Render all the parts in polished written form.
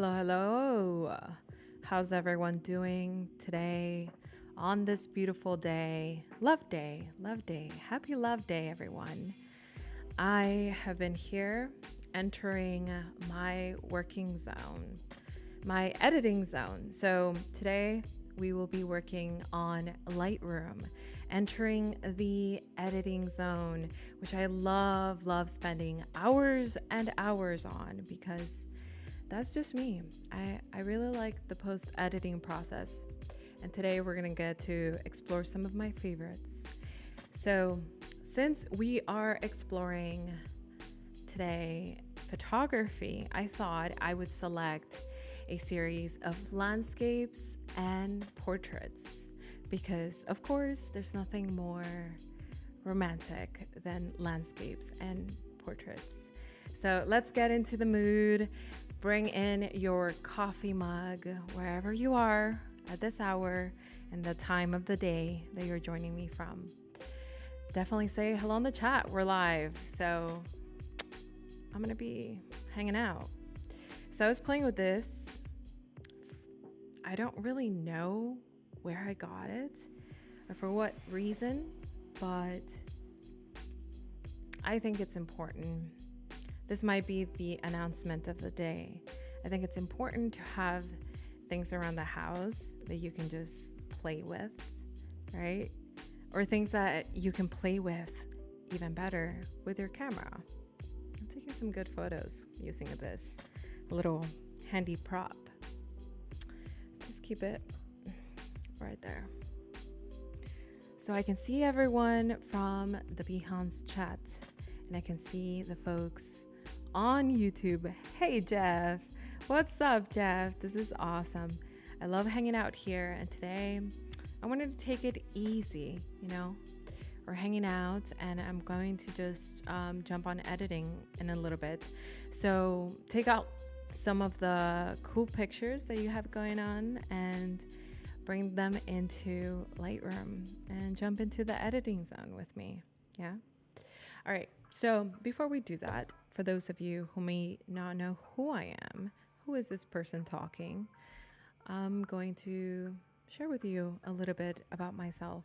Hello, hello. How's everyone doing today on this beautiful day? Love day, love day. Happy love day, everyone. I have been here entering my working zone, my editing zone. So today we will be working on Lightroom, entering the editing zone, which I love spending hours and hours on because that's just me. I really like the post-editing process. And today we're going to get to explore some of my favorites. So since we are exploring today photography, I thought I would select a series of landscapes and portraits because, of course, there's nothing more romantic than landscapes and portraits. So let's get into the mood. Bring in your coffee mug wherever you are at this hour and the time of the day that you're joining me from. Definitely say hello in the chat. We're live, so I'm going to be hanging out. So I was playing with this. I don't really know where I got it or for what reason, but I think it's important. This might be the announcement of the day. I think it's important to have things around the house that you can just play with, right? Or things that you can play with even better with your camera. I'm taking some good photos using this little handy prop. Just keep it right there. So I can see everyone from the Behance chat, and I can see the folks on YouTube. Hey Jeff, what's up Jeff? This is awesome. I love hanging out here, and today I wanted to take it easy, we're hanging out and I'm going to just jump on editing in a little bit. So take out some of the cool pictures that you have going on and bring them into Lightroom and jump into the editing zone with me. Yeah. All right. So before we do that, for those of you who may not know who I am, who is this person talking, I'm going to share with you a little bit about myself.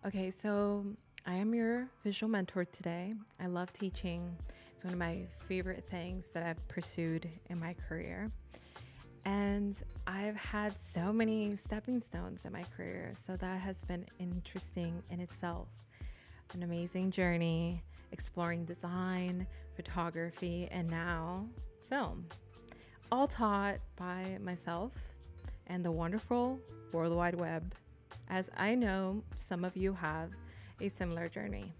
Okay, so I am your visual mentor today. I love teaching. It's one of my favorite things that I've pursued in my career. And I've had so many stepping stones in my career, so that has been interesting in itself. An amazing journey exploring design, photography, and now film. All taught by myself and the wonderful World Wide Web, as I know some of you have a similar journey.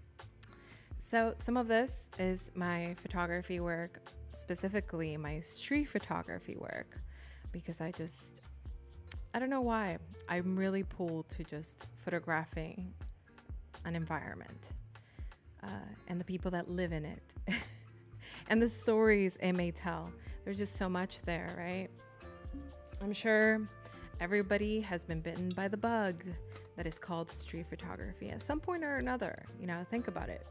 So some of this is my photography work, specifically my street photography work, because I don't know why, I'm really pulled to just photographing an environment and the people that live in it and the stories it may tell. There's just so much there, right? I'm sure everybody has been bitten by the bug that is called street photography at some point or another. Think about it.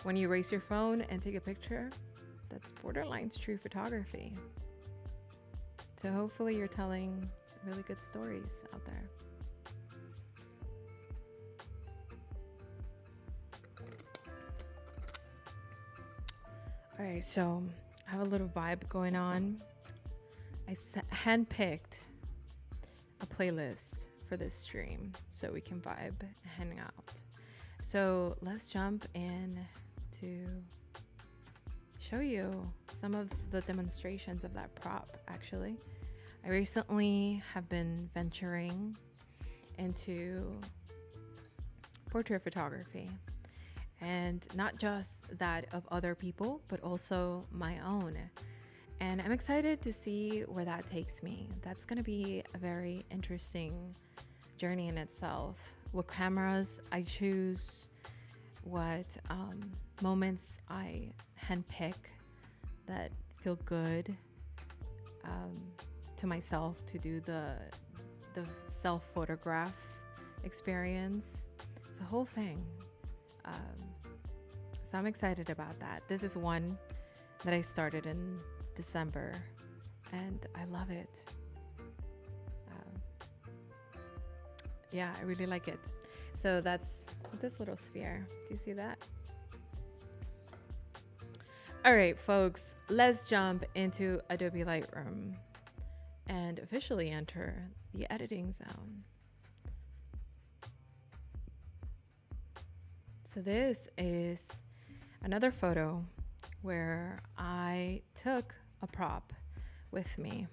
When you raise your phone and take a picture, that's borderline street photography. So hopefully you're telling really good stories out there. All right, so I have a little vibe going on. I handpicked a playlist for this stream so we can vibe and hang out. So let's jump in to show you some of the demonstrations of that prop. Actually, I recently have been venturing into portrait photography, and not just that of other people, but also my own. And I'm excited to see where that takes me. That's going to be a very interesting journey in itself. What cameras I choose, what moments I handpick that feel good to myself to do the self-photograph experience. It's a whole thing. So I'm excited about that. This is one that I started in December and I love it. Yeah, I really like it. So that's this little sphere. Do you see that? All right, folks, let's jump into Adobe Lightroom and officially enter the editing zone. So this is another photo where I took a prop with me.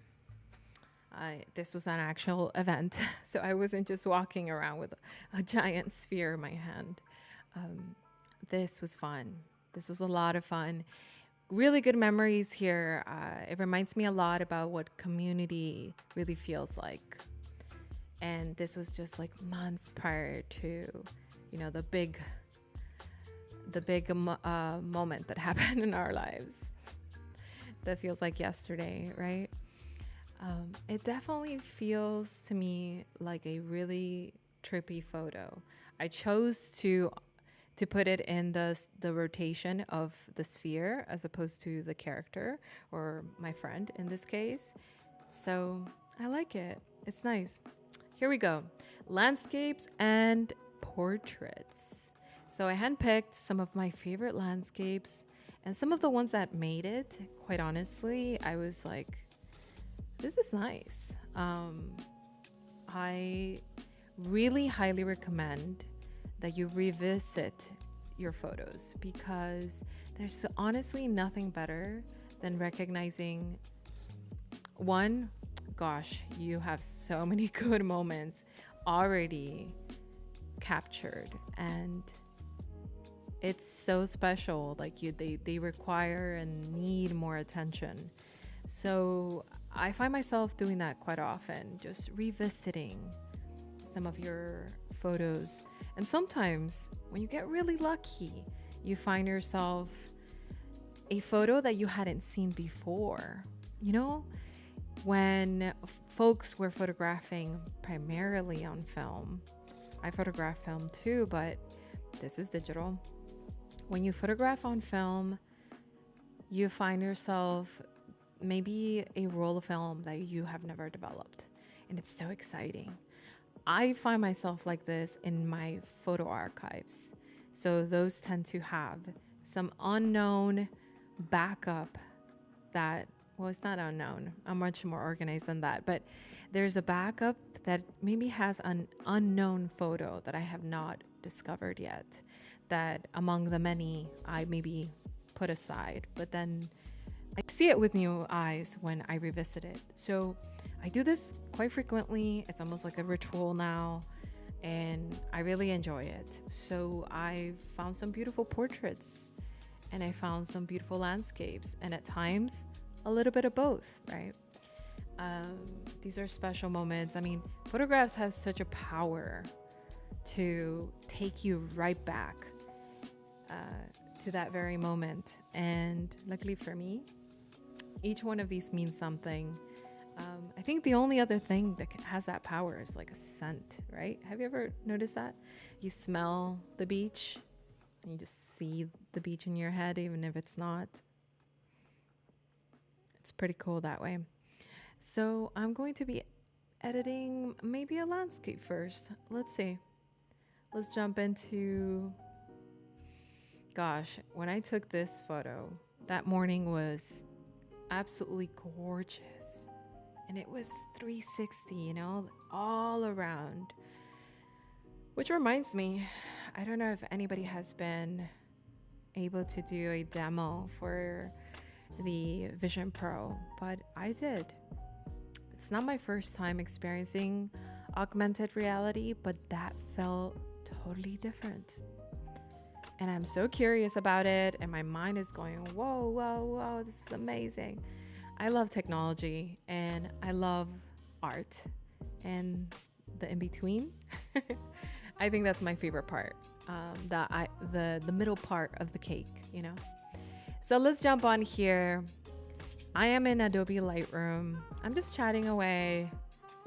This was an actual event, so I wasn't just walking around with a giant sphere in my hand. This was fun. This was a lot of fun. Really good memories here. It reminds me a lot about what community really feels like. And this was just like months prior to, the big moment that happened in our lives. That feels like yesterday, right? It definitely feels to me like a really trippy photo. I chose to put it in the rotation of the sphere as opposed to the character or my friend in this case. So I like it. It's nice. Here we go. Landscapes and portraits. So I handpicked some of my favorite landscapes and some of the ones that made it. Quite honestly, I was like, this is nice. I really highly recommend that you revisit your photos because there's honestly nothing better than recognizing one, gosh, you have so many good moments already captured and it's so special. Like they require and need more attention. So I find myself doing that quite often, just revisiting some of your photos. And sometimes when you get really lucky, you find yourself a photo that you hadn't seen before. When folks were photographing primarily on film, I photograph film too, but this is digital. When you photograph on film, you find yourself maybe a roll of film that you have never developed. And it's so exciting. I find myself like this in my photo archives. So those tend to have some unknown backup that, well, it's not unknown. I'm much more organized than that. But there's a backup that maybe has an unknown photo that I have not discovered yet, that among the many I maybe put aside. But then I see it with new eyes when I revisit it. So I do this quite frequently. It's almost like a ritual now, and I really enjoy it. So I found some beautiful portraits and I found some beautiful landscapes, and at times a little bit of both, right? These are special moments. I mean, photographs have such a power to take you right back to that very moment. And luckily for me, each one of these means something. I think the only other thing that has that power is like a scent, right? Have you ever noticed that? You smell the beach and you just see the beach in your head, even if it's not. It's pretty cool that way. So I'm going to be editing maybe a landscape first. Let's see. Let's jump into, gosh, when I took this photo, that morning was absolutely gorgeous. And it was 360, all around. Which reminds me, I don't know if anybody has been able to do a demo for the Vision Pro, but I did. It's not my first time experiencing augmented reality, but that felt totally different. And I'm so curious about it, and my mind is going, whoa, whoa, whoa, this is amazing. I love technology, and I love art, and the in-between. I think that's my favorite part, the middle part of the cake, So let's jump on here. I am in Adobe Lightroom. I'm just chatting away.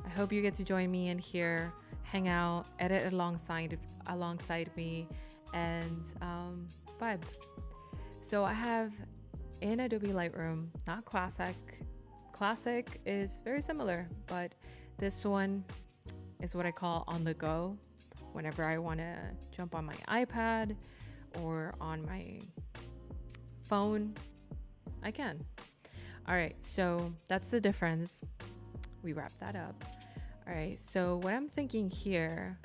I hope you get to join me in here, hang out, edit alongside me, and vibe. So I have in Adobe Lightroom, not classic Classic is very similar, but this one is what I call on the go. Whenever I want to jump on my iPad or on my phone, I can. All right, so that's the difference. We wrap that up. All right, so what I'm thinking here,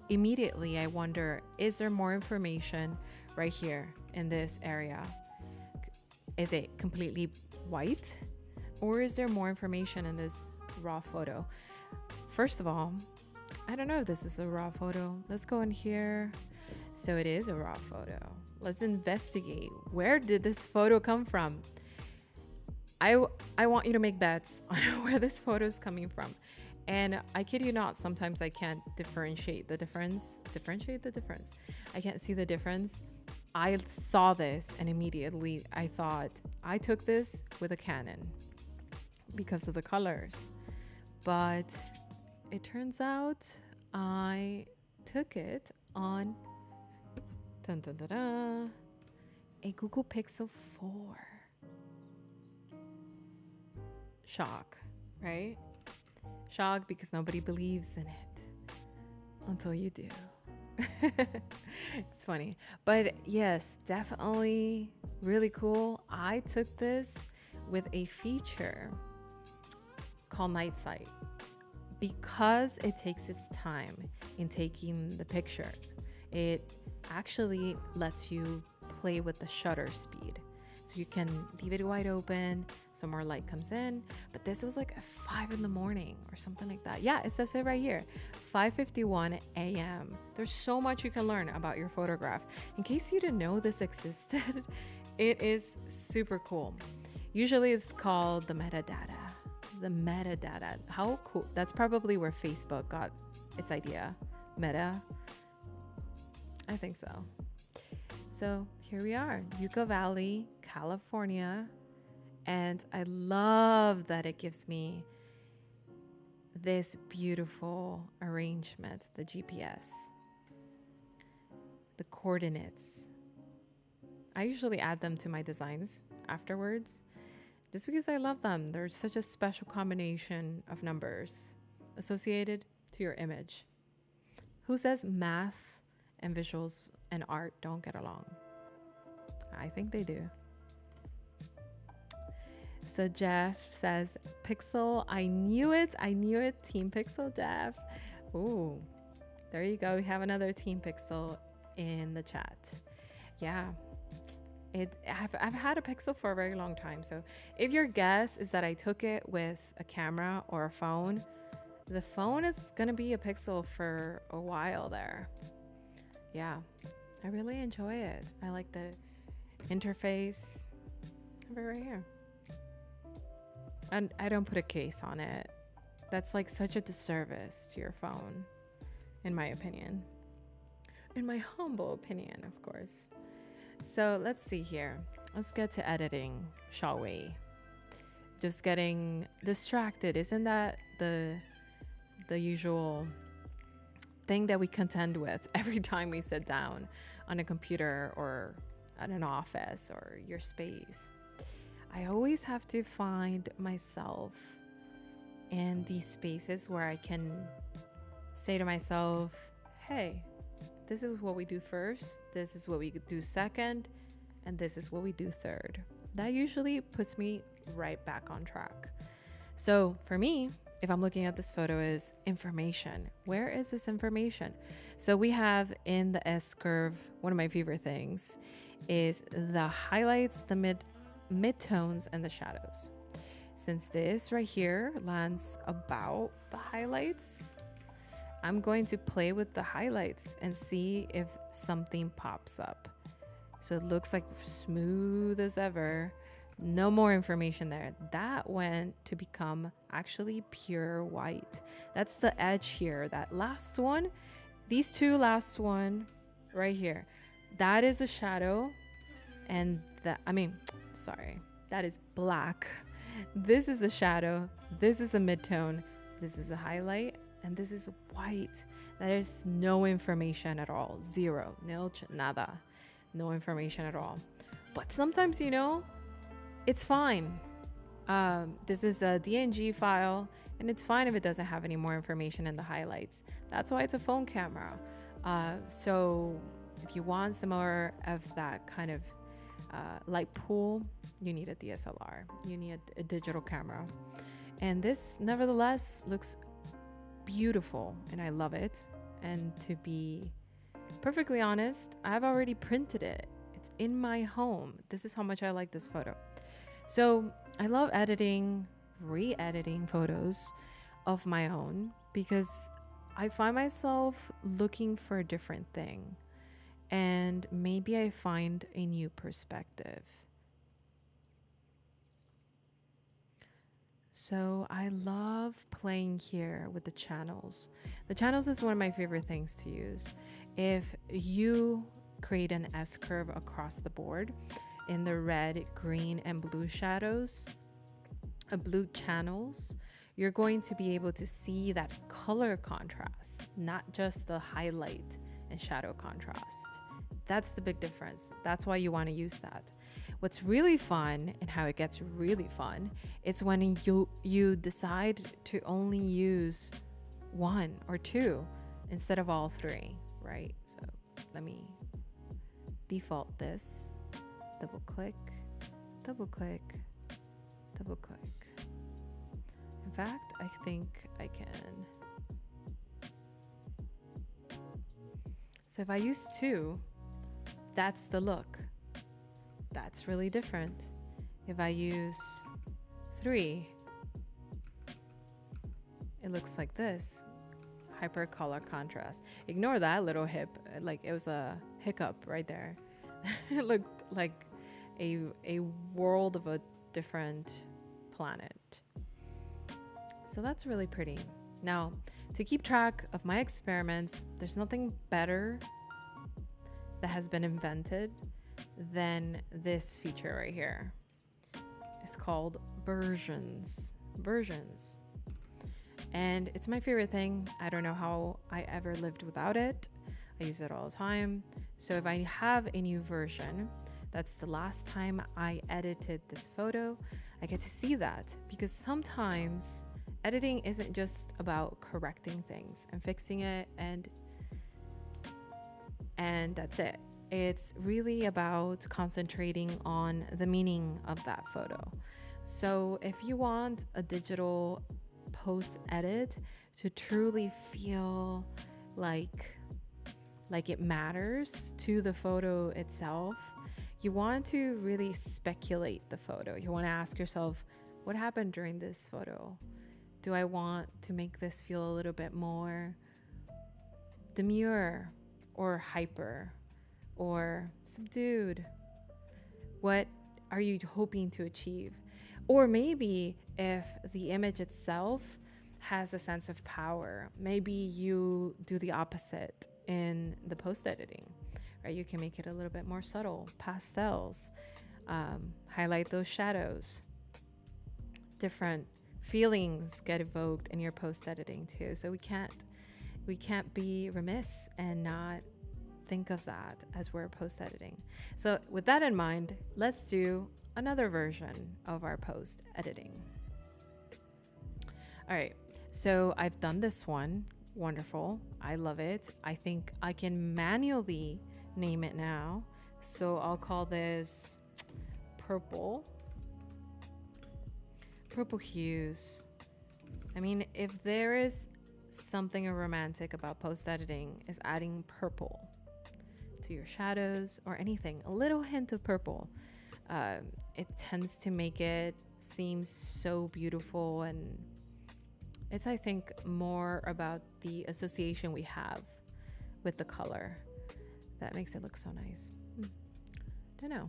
immediately I wonder, is there more information right here in this area? Is it completely white, or is there more information in this raw photo? First of all, I don't know if this is a raw photo. Let's go in here. So it is a raw photo. Let's investigate. Where did this photo come from? I want you to make bets on where this photo is coming from. And I kid you not, sometimes I can't differentiate the difference. I can't see the difference. I saw this and immediately I thought I took this with a Canon because of the colors. But it turns out I took it on a Google Pixel 4. Shock, right? Shock because nobody believes in it until you do. It's funny. But yes, definitely really cool. I took this with a feature called Night Sight because it takes its time in taking the picture. It actually lets you play with the shutter speed. So you can leave it wide open, so more light comes in. But this was like at 5 a.m. or something like that. Yeah, it says it right here, 5:51 a.m. There's so much you can learn about your photograph. In case you didn't know this existed, it is super cool. Usually it's called the metadata. The metadata. How cool. That's probably where Facebook got its idea. Meta. I think so. So here we are, Yucca Valley, California. And I love that it gives me this beautiful arrangement, the GPS, the coordinates. I usually add them to my designs afterwards just because I love them. They're such a special combination of numbers associated to your image. Who says math and visuals and art don't get along? I think they do. So Jeff says, Pixel, I knew it. Team Pixel, Jeff. Ooh, there you go. We have another Team Pixel in the chat. Yeah, I've had a Pixel for a very long time. So if your guess is that I took it with a camera or a phone, the phone is going to be a Pixel for a while there. Yeah, I really enjoy it. I like the interface. I have it right here. And I don't put a case on it. That's like such a disservice to your phone, in my opinion. In my humble opinion, of course. So let's see here. Let's get to editing, shall we? Just getting distracted. Isn't that the usual thing that we contend with every time we sit down on a computer or at an office or your space? I always have to find myself in these spaces where I can say to myself, hey, this is what we do first, this is what we do second, and this is what we do third. That usually puts me right back on track. So for me, if I'm looking at this photo, is information. Where is this information? So we have in the S-curve, one of my favorite things is the highlights, the midtones, and the shadows. Since this right here lands about the highlights, I'm going to play with the highlights and see if something pops up. So it looks like smooth as ever. No more information there. That went to become actually pure white. That's the edge here. That last one, these two last one right here, that is a shadow. And that is black. This is a shadow. This is a midtone. This is a highlight. And this is white. That is no information at all. Zero. Nilch, nada. No information at all. But sometimes, it's fine. This is a DNG file, and it's fine if it doesn't have any more information in the highlights. That's why it's a phone camera. So if you want some more of that kind of light pool, you need a DSLR. You need a digital camera. And this, nevertheless, looks beautiful, and I love it. And to be perfectly honest, I've already printed it. It's in my home. This is how much I like this photo. So I love editing, re-editing photos of my own because I find myself looking for a different thing, and maybe I find a new perspective. So I love playing here with the channels. The channels is one of my favorite things to use. If you create an S-curve across the board in the red, green, and blue shadows, blue channels, you're going to be able to see that color contrast, not just the highlight and shadow contrast. That's the big difference. That's why you want to use that. What's really fun, and how it gets really fun, it's when you decide to only use one or two instead of all three, right? So let me default this, double click, double click, double click. In fact, I think I can. So if I use two, that's the look. That's really different. If I use three, it looks like this. Hyper color contrast. Ignore that little like it was a hiccup right there. It looked like a world of a different planet. So that's really pretty. Now, to keep track of my experiments, there's nothing better that has been invented than this feature right here. It's called versions. And it's my favorite thing. I don't know how I ever lived without it. I use it all the time. So if I have a new version, that's the last time I edited this photo, I get to see that, because sometimes editing isn't just about correcting things and fixing it and that's it. It's really about concentrating on the meaning of that photo. So if you want a digital post edit to truly feel like it matters to the photo itself, you want to really speculate the photo. You want to ask yourself, what happened during this photo? Do I want to make this feel a little bit more demure or hyper or subdued? What are you hoping to achieve? Or maybe if the image itself has a sense of power, maybe you do the opposite in the post editing, right? You can make it a little bit more subtle, pastels, highlight those shadows. Different feelings get evoked in your post editing too. So we can't be remiss and not think of that as we're post editing. So with that in mind, let's do another version of our post editing. All right, so I've done this one. Wonderful. I love it. I think I can manually name it now. So I'll call this purple hues. I mean, if there is something romantic about post editing, is adding purple to your shadows or anything, a little hint of purple. It tends to make it seem so beautiful, and it's, I think, more about the association we have with the color that makes it look so nice. Don't know.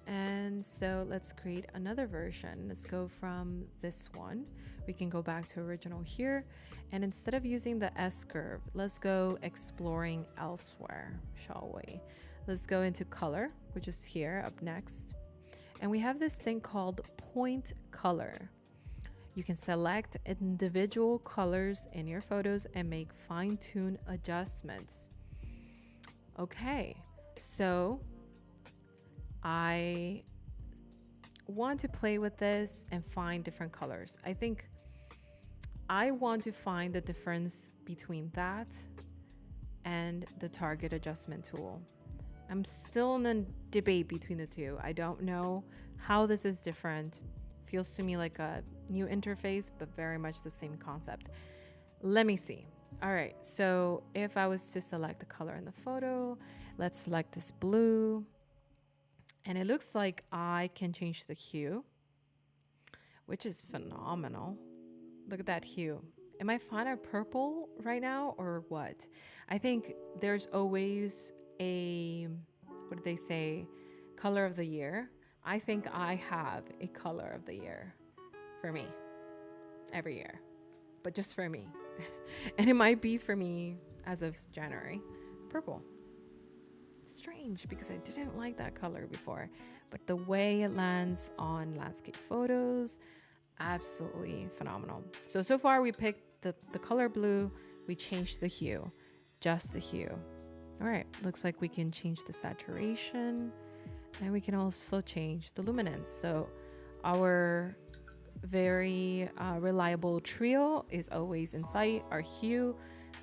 And so let's create another version. Let's go from this one. We can go back to original here. And instead of using the S curve, let's go exploring elsewhere, shall we? Let's go into color, which is here up next. And we have this thing called point color. You can select individual colors in your photos and make fine-tune adjustments. Okay, so I want to play with this and find different colors. I think I want to find the difference between that and the target adjustment tool. I'm still in a debate between the two. I don't know how this is different. Feels to me like a new interface, but very much the same concept. Let me see. All right, so if I was to select the color in the photo, let's select this blue. And it looks like I can change the hue, which is phenomenal. Look at that hue. Am I fine at purple right now or what? I think there's always a, what do they say, color of the year. I think I have a color of the year for me every year, but just for me. And it might be for me as of January, purple. Strange because I didn't like that color before, but the way it lands on landscape photos, absolutely phenomenal. So far we picked the color blue, we changed the hue, just the hue. All right, looks like we can change the saturation and we can also change the luminance. So our very reliable trio is always in sight: our hue,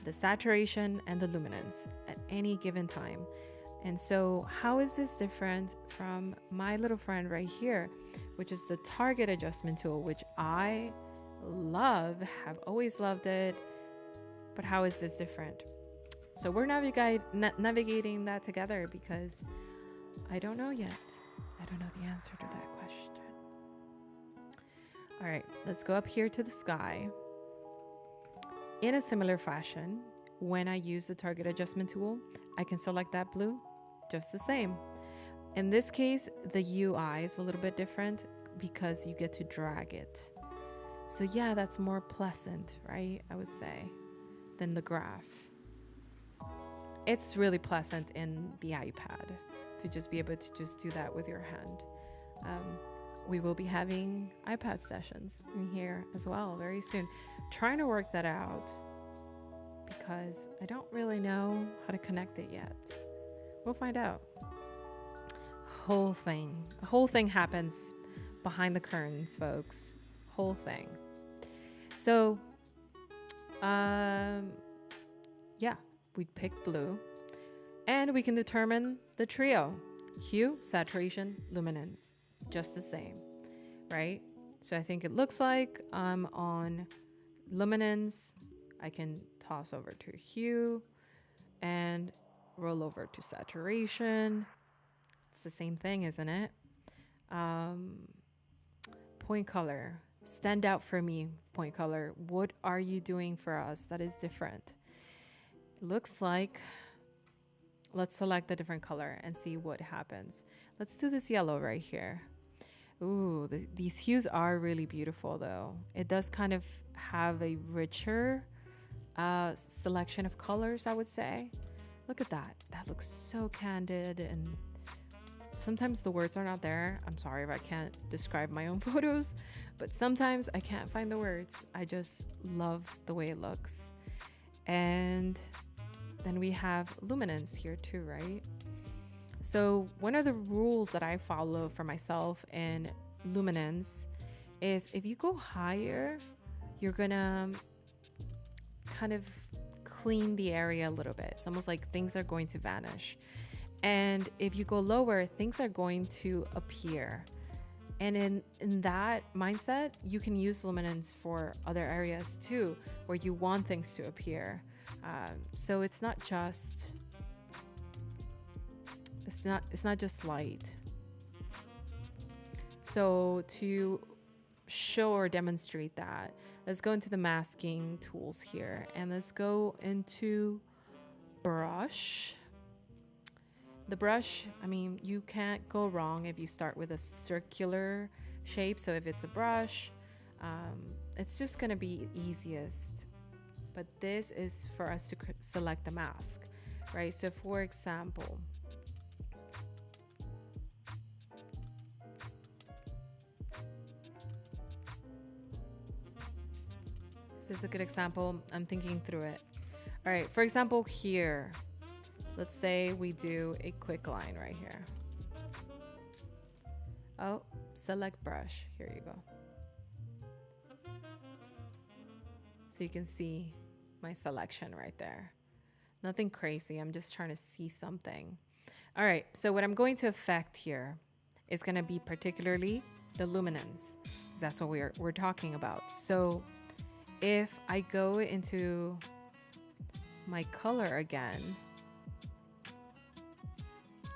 the saturation, and the luminance at any given time. And so how is this different from my little friend right here, which is the target adjustment tool, which I love, have always loved it. But how is this different? So we're navigating that together because I don't know yet. I don't know the answer to that question. All right, let's go up here to the sky. In a similar fashion, when I use the target adjustment tool, I can select that blue just the same. In this case, the UI is a little bit different because you get to drag it. So yeah, that's more pleasant, right? I would say, than the graph. It's really pleasant in the iPad to just be able to just do that with your hand. We will be having iPad sessions in here as well very soon. Trying to work that out because I don't really know how to connect it yet. We'll find out. The whole thing happens behind the curtains, folks. Whole thing. So, yeah, we picked blue and we can determine the trio: hue, saturation, luminance. Just the same, right? So I think it looks like I'm on luminance. I can toss over to hue and roll over to saturation. It's the same thing, isn't it? Point color. Stand out for me, point color. What are you doing for us that is different? Looks like, let's select a different color and see what happens. Let's do this yellow right here. Ooh, these hues are really beautiful though. It does kind of have a richer selection of colors, I would say. Look at that. That looks so candid, and sometimes the words are not there. I'm sorry if I can't describe my own photos, but sometimes I can't find the words. I just love the way it looks. And then we have luminance here too, right? So one of the rules that I follow for myself in luminance is if you go higher, you're gonna kind of clean the area a little bit. It's almost like things are going to vanish. And if you go lower, things are going to appear. And in that mindset, you can use luminance for other areas too, where you want things to appear. So it's not just light. So to show or demonstrate that, let's go into the masking tools here and let's go into brush. The brush, I mean, you can't go wrong if you start with a circular shape. So if it's a brush, it's just gonna be easiest. But this is for us to select the mask, right? So for example, this is a good example. I'm thinking through it. All right, for example, here, let's say we do a quick line right here. Oh, select brush. Here you go. So you can see my selection right there. Nothing crazy. I'm just trying to see something. All right. So what I'm going to affect here is going to be particularly the luminance. That's what we're talking about. So if I go into my color again,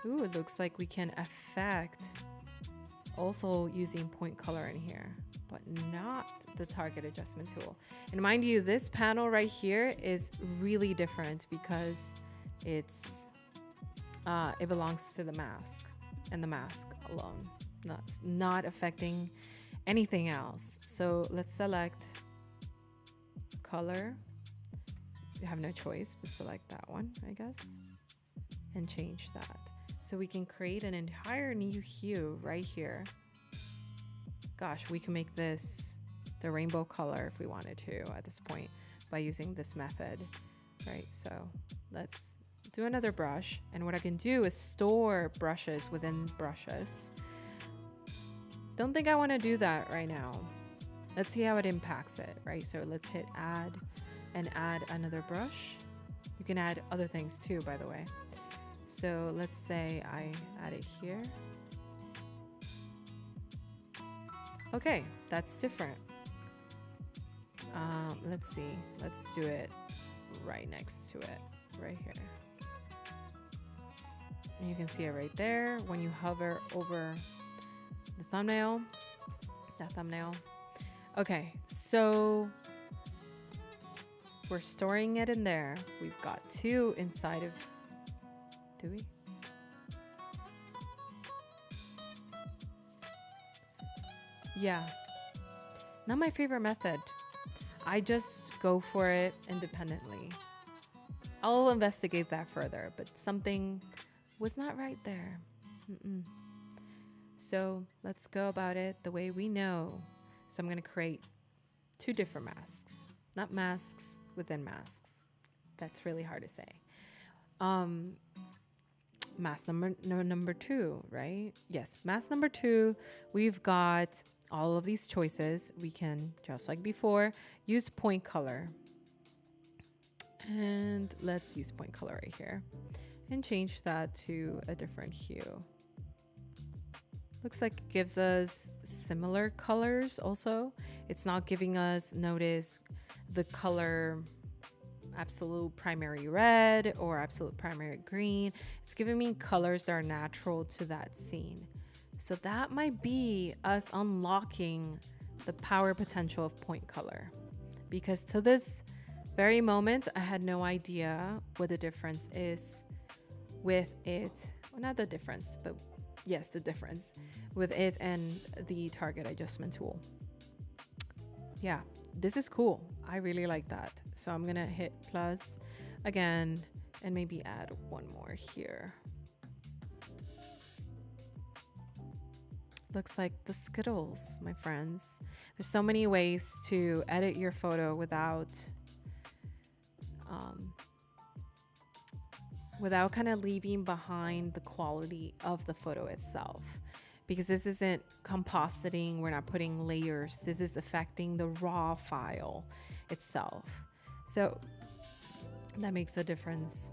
ooh, it looks like we can affect also using point color in here, but not the target adjustment tool. And mind you, this panel right here is really different because it's it belongs to the mask and the mask alone, not affecting anything else. So let's select color. You have no choice but select that one, I guess, and change that. So we can create an entire new hue right here. Gosh, we can make this the rainbow color if we wanted to at this point by using this method, right? So let's do another brush. And what I can do is store brushes within brushes. Don't think I want to do that right now. Let's see how it impacts it, right? So let's hit add and add another brush. You can add other things too, by the way. So let's say I add it here. Okay, that's different. Let's see. Let's do it right next to it, right here. And you can see it right there when you hover over the thumbnail, that thumbnail. Okay, so we're storing it in there. We've got two inside of, do we? Yeah, not my favorite method. I just go for it independently. I'll investigate that further, but something was not right there. So let's go about it the way we know. So I'm going to create two different masks, not masks within masks. That's really hard to say. Mask number two, right? Yes, mask number two. We've got all of these choices. We can, just like before, use point color. And let's use point color right here and change that to a different hue. Looks like it gives us similar colors also. It's not giving us, notice, the color absolute primary red or absolute primary green. It's giving me colors that are natural to that scene. So that might be us unlocking the power potential of point color. Because to this very moment, I had no idea what the difference is with it. Well, not the difference, but yes, the difference with it and the target adjustment tool. Yeah, this is cool. I really like that. So I'm gonna hit plus again and maybe add one more here. Looks like the Skittles, my friends. There's so many ways to edit your photo without kind of leaving behind the quality of the photo itself. Because this isn't compositing, we're not putting layers. This is affecting the raw file itself. So that makes a difference.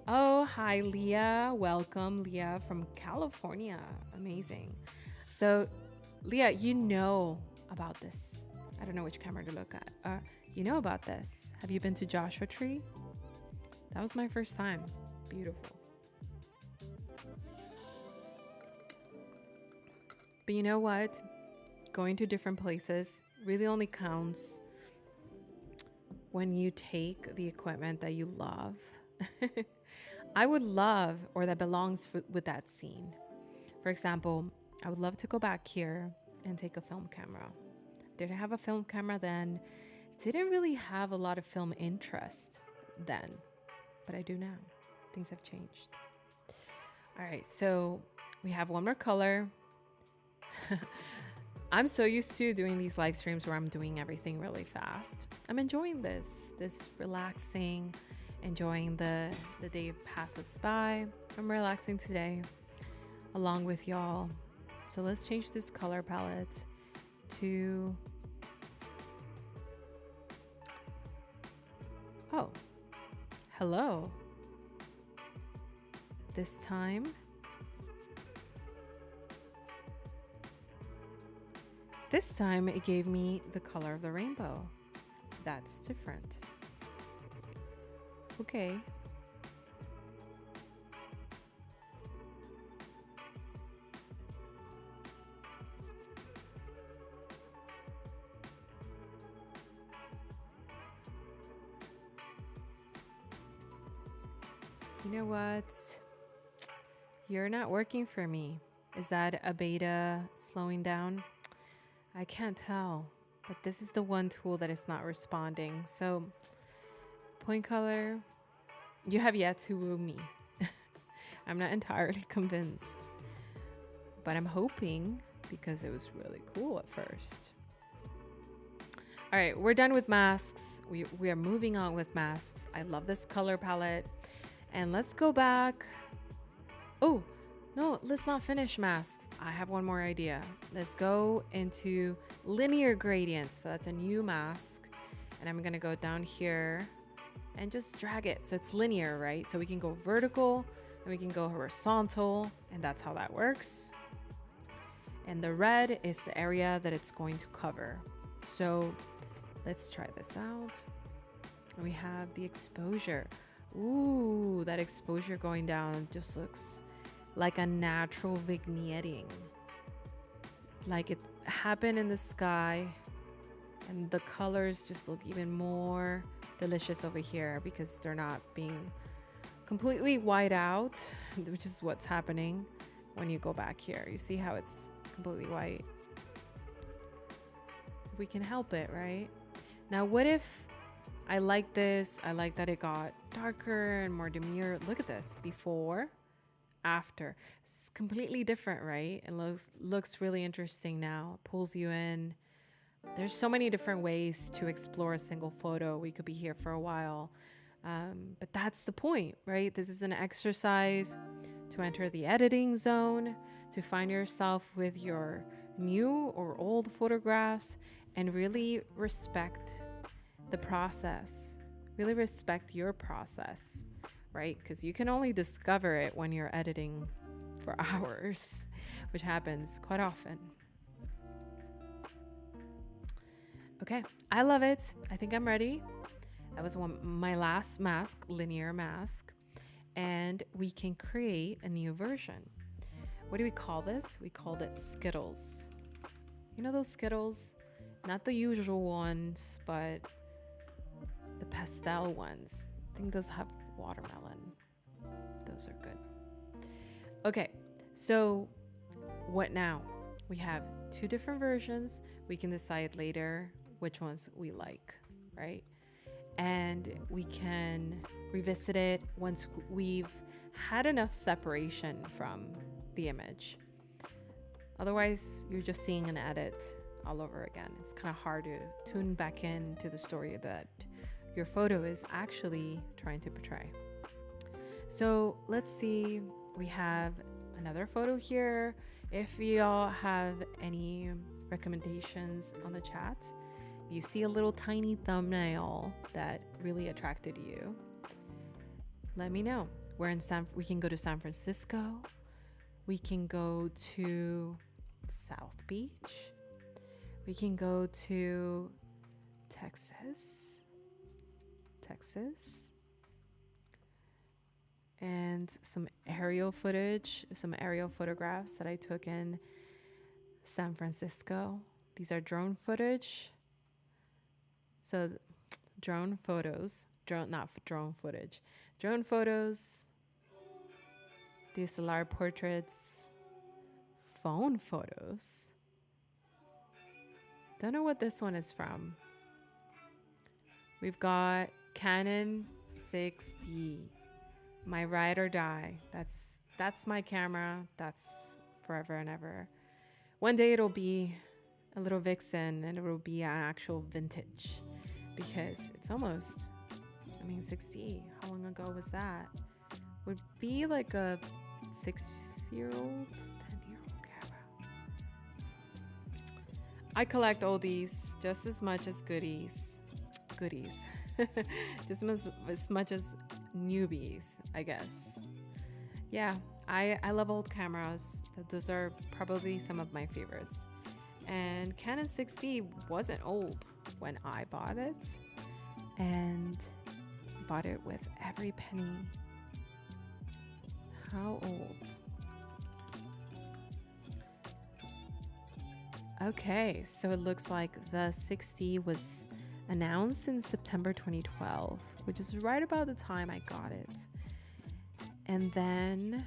Oh, hi, Leah. Welcome, Leah from California. Amazing. So, Leah, you know about this. I don't know which camera to look at. You know about this. Have you been to Joshua Tree? That was my first time. Beautiful. But you know what? Going to different places really only counts when you take the equipment that you love. I would love, or that belongs with that scene. For example, I would love to go back here and take a film camera. Did I have a film camera then? Didn't really have a lot of film interest then, but I do now. Things have changed. All right, so we have one more color. I'm so used to doing these live streams where I'm doing everything really fast. I'm enjoying this relaxing enjoying the day passes by. I'm relaxing today along with y'all. So let's change this color palette to, oh, hello. This time, it gave me the color of the rainbow. That's different. Okay. You know what? You're not working for me. Is that a beta slowing down? I can't tell, but this is the one tool that is not responding. So point color, you have yet to woo me. I'm not entirely convinced, but I'm hoping because it was really cool at first. All right, we're done with masks. We are moving on with masks. I love this color palette. And let's go back. Oh, no, let's not finish masks. I have one more idea. Let's go into linear gradients. So that's a new mask. And I'm gonna go down here and just drag it. So it's linear, right? So we can go vertical and we can go horizontal, and that's how that works. And the red is the area that it's going to cover. So let's try this out. And we have the exposure. Ooh, that exposure going down just looks like a natural vignetting. Like it happened in the sky, and the colors just look even more delicious over here because they're not being completely white out, which is what's happening when you go back here. You see how it's completely white? We can help it, right? Now, what if I like this? I like that it got darker and more demure. Look at this, before, after. It's completely different, right? It looks really interesting now. It pulls you in. There's so many different ways to explore a single photo. We could be here for a while. But that's the point, right? This is an exercise to enter the editing zone, to find yourself with your new or old photographs and really respect the process. Really respect your process, right? Because you can only discover it when you're editing for hours, which happens quite often. Okay, I love it. I think I'm ready. That was my last mask, linear mask. And we can create a new version. What do we call this? We called it Skittles. You know those Skittles? Not the usual ones, but the pastel ones. I think those have watermelon. Those are good. Okay, so what now? We have two different versions. We can decide later which ones we like, right? And we can revisit it once we've had enough separation from the image. Otherwise, you're just seeing an edit all over again. It's kind of hard to tune back into the story that your photo is actually trying to portray. So let's see, we have another photo here. If y'all have any recommendations on the chat, if you see a little tiny thumbnail that really attracted you, let me know. We can go to San Francisco. We can go to South Beach. We can go to Texas. And some aerial footage, some aerial photographs that I took in San Francisco. These are drone footage. So drone photos, not drone footage, drone photos, DSLR portraits, phone photos. Don't know what this one is from. We've got Canon 6D, my ride or die. That's my camera. That's forever and ever. One day it'll be a little vixen and it will be an actual vintage, because it's almost, 6D. how long ago was that? Would be like a 6-year-old, 10-year-old camera. I collect all these just as much as goodies. Just as much as newbies, I guess. Yeah, I love old cameras. Those are probably some of my favorites. And Canon 6D wasn't old when I bought it, and bought it with every penny. How old? Okay, so it looks like the 6D was announced in September 2012, which is right about the time I got it. And then,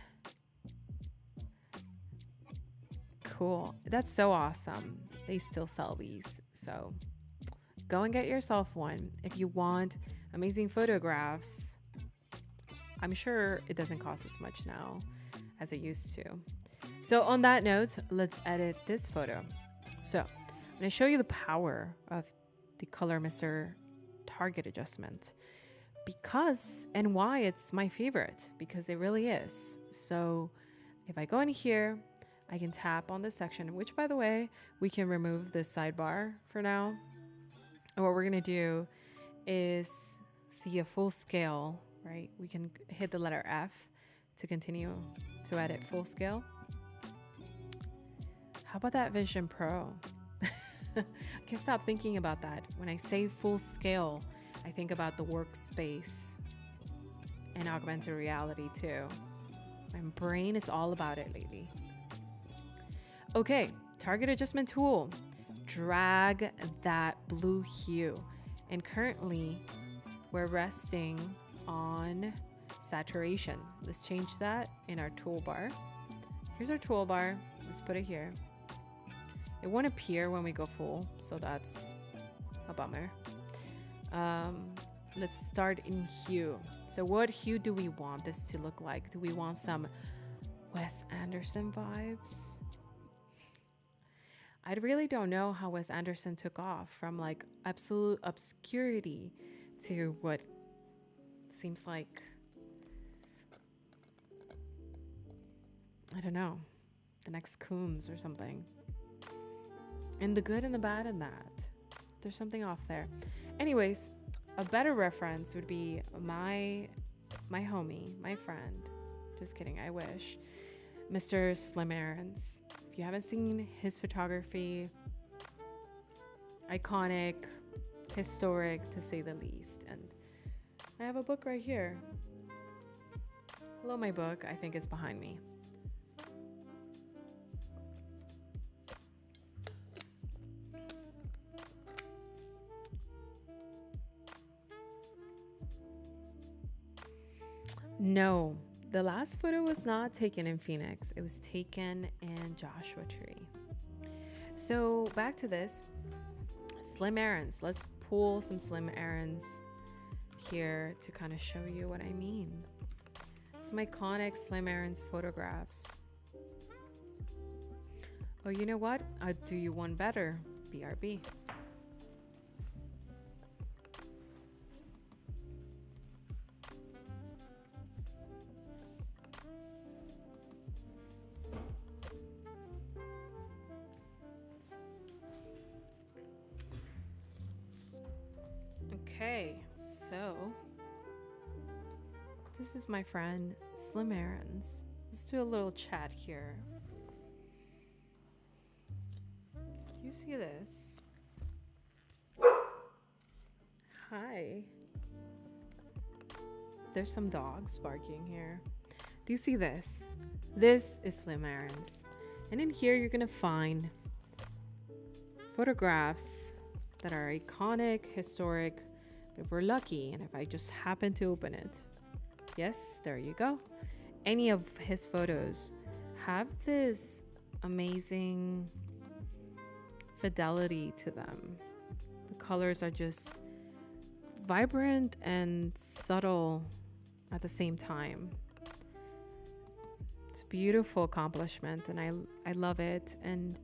cool. That's so awesome. They still sell these. So go and get yourself one. If you want amazing photographs, I'm sure it doesn't cost as much now as it used to. So on that note, let's edit this photo. So I'm going to show you the power of the Color Mister target adjustment, because and why it's my favorite, because it really is. So if I go in here, I can tap on this section, which, by the way, we can remove this sidebar for now. And what we're going to do is see a full scale, right? We can hit the letter F to continue to edit full scale. How about that Vision Pro? I can't stop thinking about that. When I say full scale, I think about the workspace and augmented reality too. My brain is all about it lately. Okay, target adjustment tool. Drag that blue hue. And currently we're resting on saturation. Let's change that in our toolbar. Here's our toolbar. Let's put it here. It won't appear when we go full, so that's a bummer. Let's start in hue. So what hue do we want this to look like? Do we want some Wes Anderson vibes? I really don't know how Wes Anderson took off from like absolute obscurity to what seems like, I don't know, the next Coons or something. And the good and the bad in that. There's something off there. Anyways, a better reference would be my homie, my friend. Just kidding, I wish. Mr. Slim Aarons. If you haven't seen his photography, iconic, historic to say the least. And I have a book right here. Hello, my book. I think it's behind me. No, the last photo was not taken in Phoenix. It was taken in Joshua Tree. So back to this. Slim Aarons. Let's pull some Slim Aarons here to kind of show you what I mean. Some iconic Slim Aarons photographs. Oh, you know what? I'll do you one better. BRB. Okay, so this is my friend Slim Aarons. Let's do a little chat here. Do you see this? Hi. There's some dogs barking here. Do you see this? This is Slim Aarons. And in here you're gonna find photographs that are iconic, historic. If we're lucky, and if I just happen to open it, yes, there you go. Any of his photos have this amazing fidelity to them. The colors are just vibrant and subtle at the same time. It's a beautiful accomplishment, and I love it. And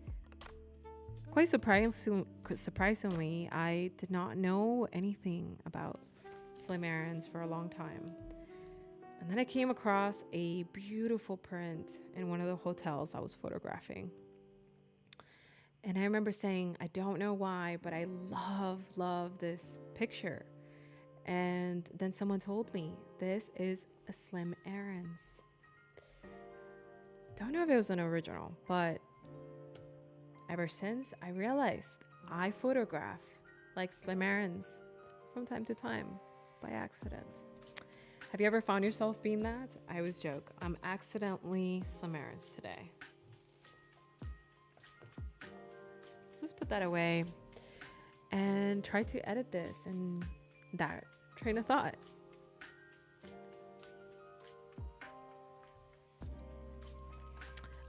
quite surprisingly, I did not know anything about slim errands for a long time. And then I came across a beautiful print in one of the hotels I was photographing. And I remember saying, I don't know why, but I love this picture. And then someone told me, this is a slim errands. Don't know if it was an original, but ever since I realized I photograph like slim errands from time to time by accident. Have you ever found yourself being that? I always joke, I'm accidentally slim errands today. So let's put that away and try to edit this and that train of thought.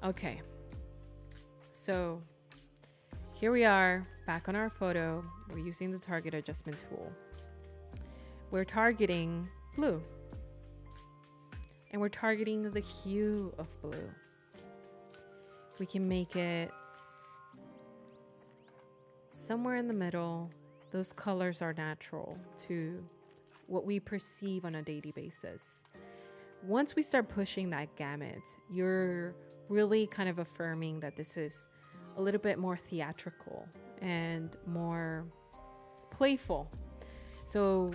Okay, so here we are back on our photo. We're using the target adjustment tool. We're targeting blue. And we're targeting the hue of blue. We can make it somewhere in the middle. Those colors are natural to what we perceive on a daily basis. Once we start pushing that gamut, you're really kind of affirming that this is a little bit more theatrical and more playful. So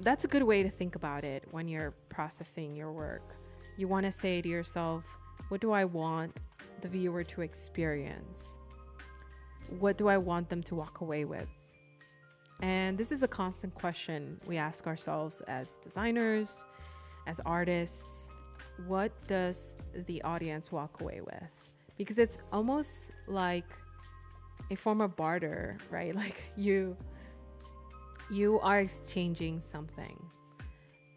that's a good way to think about it when you're processing your work. You want to say to yourself, what do I want the viewer to experience? What do I want them to walk away with? And this is a constant question we ask ourselves as designers, as artists. What does the audience walk away with? Because it's almost like a form of barter, right? Like you are exchanging something.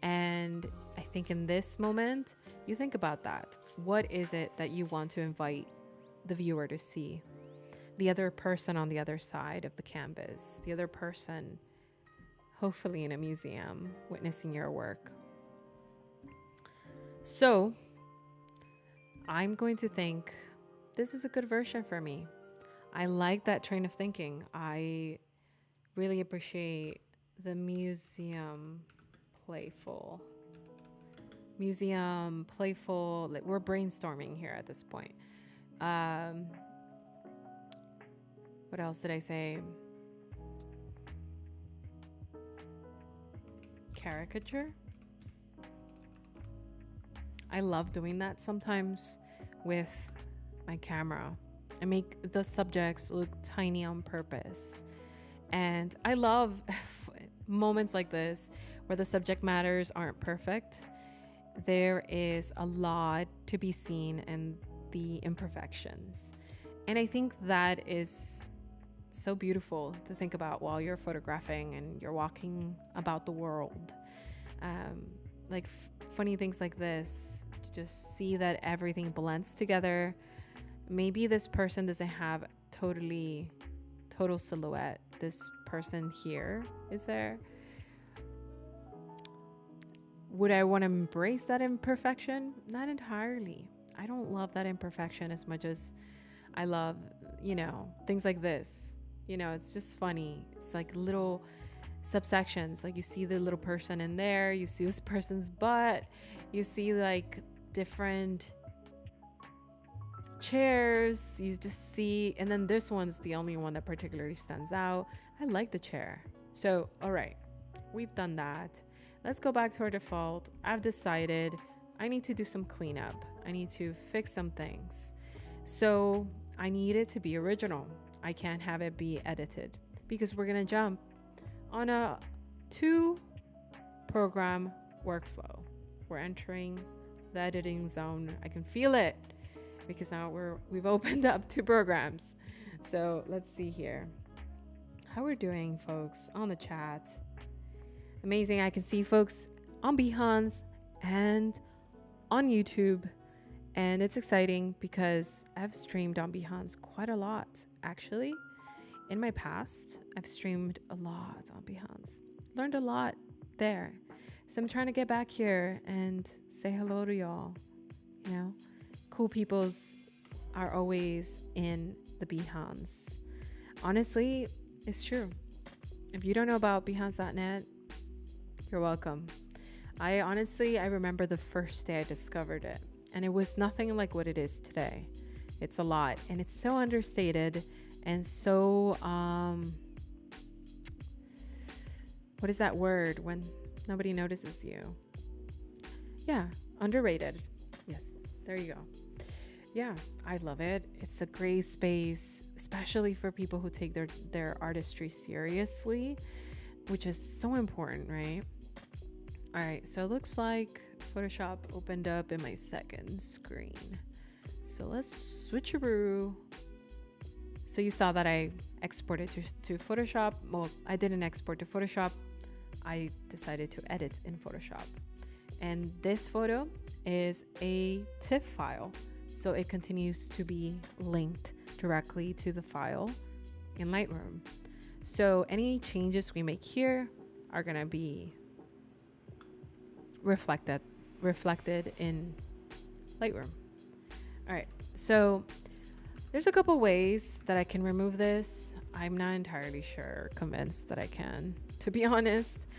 And I think in this moment, you think about that. What is it that you want to invite the viewer to see? The other person on the other side of the canvas, the other person, hopefully in a museum, witnessing your work. So I'm going to think this is a good version for me. I like that train of thinking. I really appreciate the museum playful. Like we're brainstorming here at this point. What else did I say? Caricature. I love doing that sometimes with my camera. I make the subjects look tiny on purpose. And I love moments like this where the subject matters aren't perfect. There is a lot to be seen in the imperfections. And I think that is so beautiful to think about while you're photographing and you're walking about the world. Like funny things like this, to just see that everything blends together. Maybe this person doesn't have total silhouette. This person here is there. Would I want to embrace that imperfection? Not entirely. I don't love that imperfection as much as I love, things like this. It's just funny. It's like little subsections. Like you see the little person in there, you see this person's butt, you see like different chairs, you just see, and then this one's the only one that particularly stands out. I like the chair. So, all right, we've done that. Let's go back to our default. I've decided I need to do some cleanup. I need to fix some things. So I need it to be original. I can't have it be edited because we're going to jump on a 2-program workflow. We're entering the editing zone. I can feel it because now we've opened up 2 programs. So let's see here how we're doing, folks, on the chat. Amazing. I can see folks on Behance and on YouTube. And it's exciting because I've streamed on Behance quite a lot, actually. In my past, I've streamed a lot on Behance. Learned a lot there. So I'm trying to get back here and say hello to y'all. Cool peoples are always in the Behance. Honestly, it's true. If you don't know about Behance.net, You're welcome. I remember the first day I discovered it, and it was nothing like what it is today. It's a lot, and it's so understated and so, what is that word when nobody notices you? Yeah, underrated. Yes, there you go. Yeah, I love it. It's a great space, especially for people who take their artistry seriously, which is so important, right? All right, so it looks like Photoshop opened up in my second screen. So let's switcheroo. So you saw that I exported to Photoshop. Well, I didn't export to Photoshop. I decided to edit in Photoshop. And this photo is a TIFF file. So it continues to be linked directly to the file in Lightroom. So any changes we make here are going to be reflected in Lightroom. All right, so there's a couple ways that I can remove this. I'm not entirely convinced that I can, to be honest.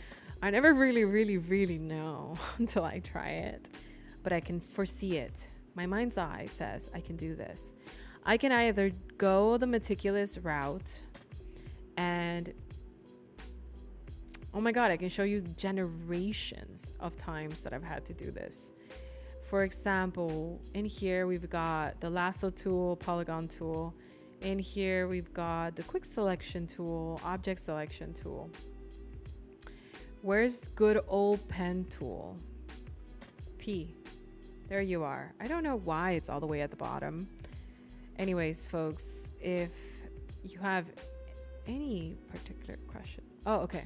I never really know until I try it, but I can foresee it. My mind's eye says I can do this. I can either go the meticulous route and, oh my God, I can show you generations of times that I've had to do this. For example, in here, we've got the lasso tool, polygon tool. In here, we've got the quick selection tool, object selection tool. Where's good old pen tool? P. There you are. I don't know why it's all the way at the bottom. Anyways, folks, if you have any particular question. Oh, okay.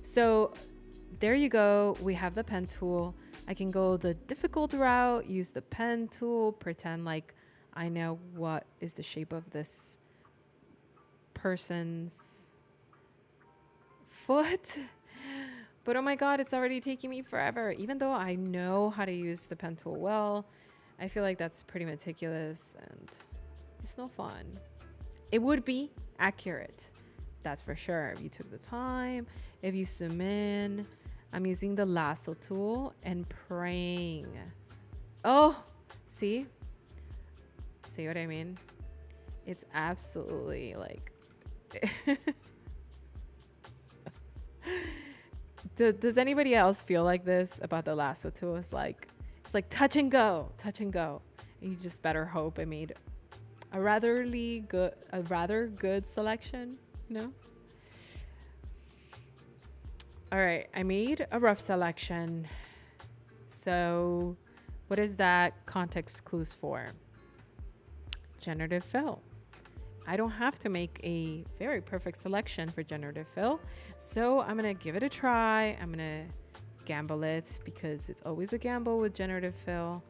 So there you go. We have the pen tool. I can go the difficult route, use the pen tool, pretend like I know what is the shape of this person's foot. But oh my God, it's already taking me forever. Even though I know how to use the pen tool well, I feel like that's pretty meticulous and it's no fun. It would be accurate, that's for sure, if you took the time, if you zoom in. I'm using the lasso tool and praying. Oh, see what I mean? It's absolutely like, does anybody else feel like this about the lasso tool? It's like touch and go. And you just better hope I made a rather good selection, you know? All right, I made a rough selection. So what is that context clues for? Generative fill. I don't have to make a very perfect selection for generative fill. So I'm gonna give it a try. I'm gonna gamble it because it's always a gamble with generative fill.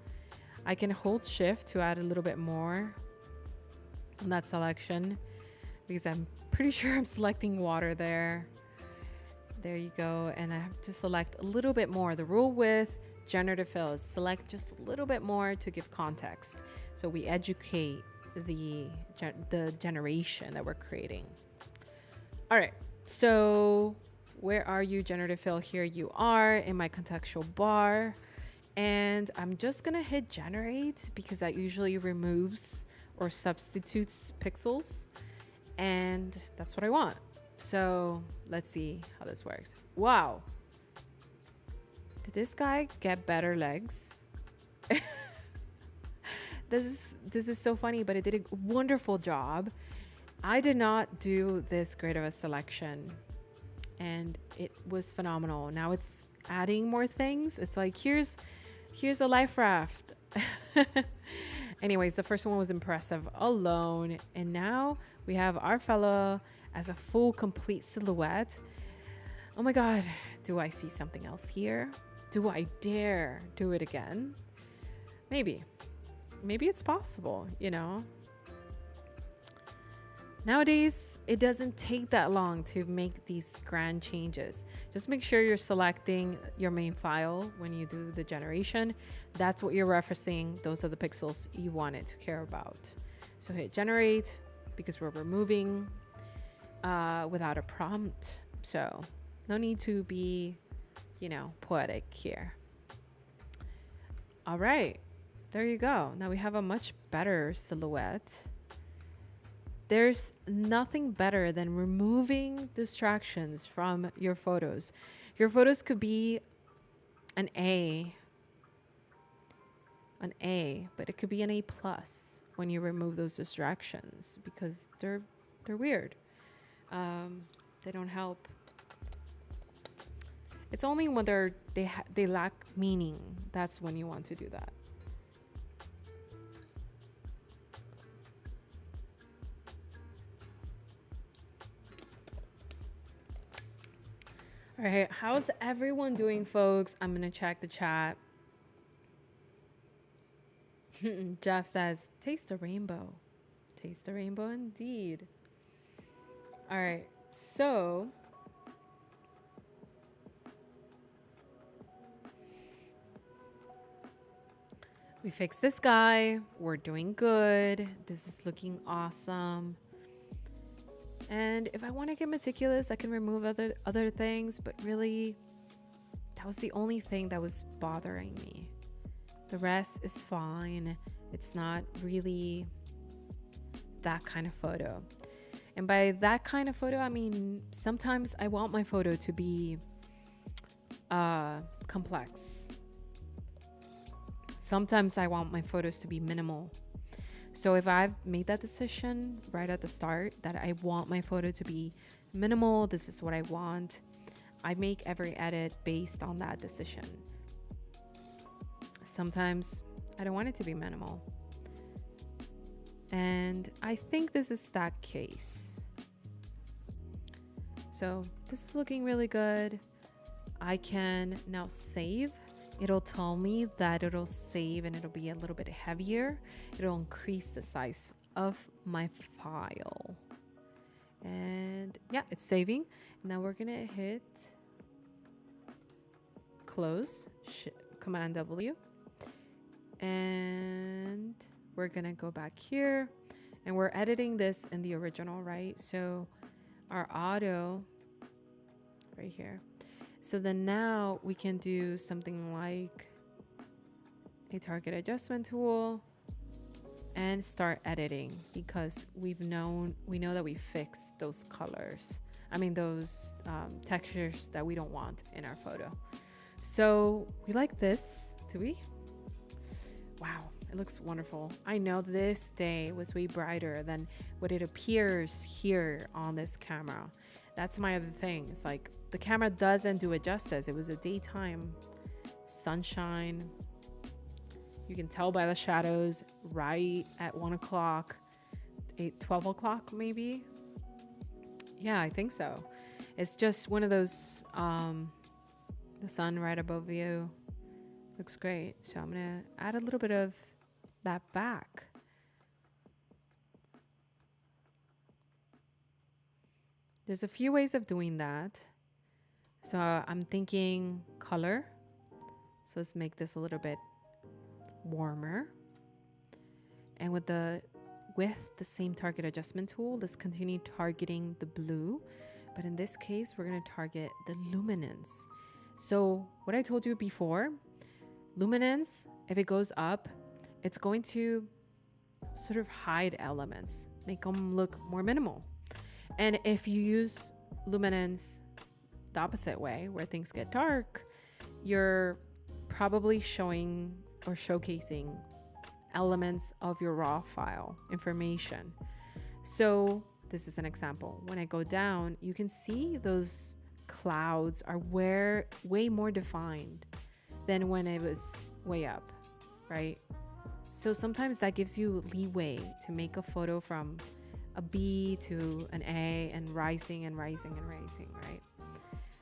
I can hold shift to add a little bit more on that selection because I'm pretty sure I'm selecting water there. There you go. And I have to select a little bit more. The rule with generative fill is select just a little bit more to give context. So we educate the generation that we're creating. All right. So where are you, generative fill? Here you are in my contextual bar. And I'm just going to hit generate because that usually removes or substitutes pixels. And that's what I want. So let's see how this works. Wow. Did this guy get better legs? This is so funny, but it did a wonderful job. I did not do this great of a selection and it was phenomenal. Now it's adding more things. It's like, here's a life raft. Anyways, the first one was impressive alone. And now we have our fella as a full complete silhouette. Oh my God, do I see something else here? Do I dare do it again? Maybe it's possible, you know? Nowadays, it doesn't take that long to make these grand changes. Just make sure you're selecting your main file when you do the generation. That's what you're referencing. Those are the pixels you want it to care about. So hit generate because we're removing without a prompt. So no need to be, poetic here. All right, there you go. Now we have a much better silhouette. There's nothing better than removing distractions from your photos. Your photos could be an A, but it could be an A+ when you remove those distractions, because they're weird. They don't help. It's only when they lack meaning, that's when you want to do that. All right, how's everyone doing, folks? I'm gonna check the chat. Jeff says, taste the rainbow. Taste the rainbow indeed. All right, so we fixed this guy. We're doing good. This is looking awesome. And if I want to get meticulous, I can remove other things, but really, that was the only thing that was bothering me. The rest is fine. It's not really that kind of photo. And by that kind of photo, I mean, sometimes I want my photo to be complex. Sometimes I want my photos to be minimal. So if I've made that decision right at the start that I want my photo to be minimal, this is what I want, I make every edit based on that decision. Sometimes I don't want it to be minimal. And I think this is that case. So this is looking really good. I can now save. It'll tell me that it'll save and it'll be a little bit heavier. It'll increase the size of my file. And yeah, it's saving. Now we're gonna hit close, Command W. And we're gonna go back here and we're editing this in the original, right? So our auto right here. So then now we can do something like a target adjustment tool and start editing, because we know that we fixed those colors. I mean, those textures that we don't want in our photo. So we like this, do we? Wow, it looks wonderful. I know this day was way brighter than what it appears here on this camera. That's my other thing. It's like the camera doesn't do it justice. It was a daytime sunshine. You can tell by the shadows right at 1 o'clock, 12 o'clock maybe. Yeah, I think so. It's just one of those, the sun right above you. Looks great. So I'm gonna add a little bit of that back. There's a few ways of doing that. So I'm thinking color. So let's make this a little bit warmer. And with the same target adjustment tool, let's continue targeting the blue. But in this case, we're going to target the luminance. So what I told you before, luminance, if it goes up, it's going to sort of hide elements, make them look more minimal. And if you use luminance the opposite way, where things get dark, you're probably showing or showcasing elements of your raw file information. So this is an example. When I go down, you can see those clouds are way more defined than when it was way up, right? So sometimes that gives you leeway to make a photo from a B to an A and rising and rising and rising, right?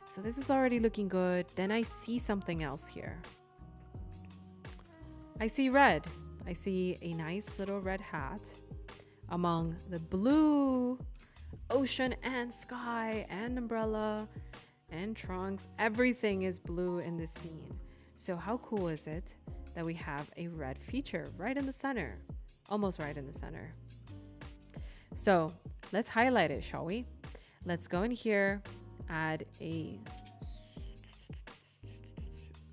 So this is already looking good. Then I see something else here. I see red. I see a nice little red hat among the blue ocean and sky and umbrella and trunks. Everything is blue in this scene. So how cool is it that we have a red feature right in the center, almost right in the center. So let's highlight it, shall we? Let's go in here, add a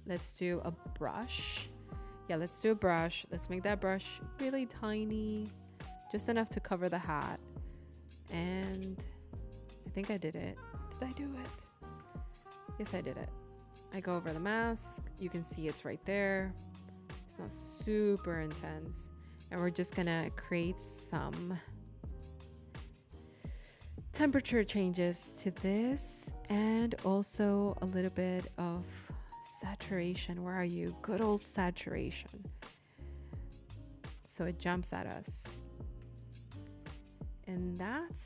let's do a brush. Yeah, let's do a brush. Let's make that brush really tiny, just enough to cover the hat. And I think I did it. Did I do it? Yes, I did it. I go over the mask. You can see it's right there. It's not super intense. And we're just gonna create some temperature changes to this, and also a little bit of saturation. Where are you? Good old saturation. So it jumps at us. And that,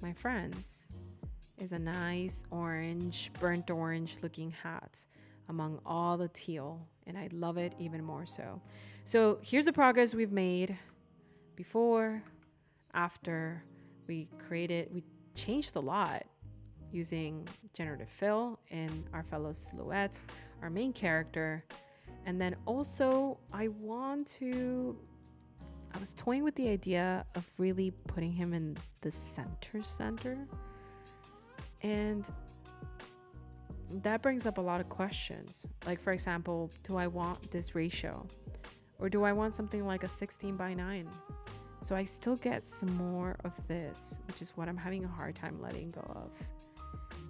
my friends, is a nice orange, burnt orange looking hat among all the teal. And I love it even more so. So here's the progress we've made before, after. We changed a lot using generative fill in our fellow silhouette, our main character. And then also I was toying with the idea of really putting him in the center. And that brings up a lot of questions. Like, for example, do I want this ratio? Or do I want something like a 16:9? So I still get some more of this, which is what I'm having a hard time letting go of.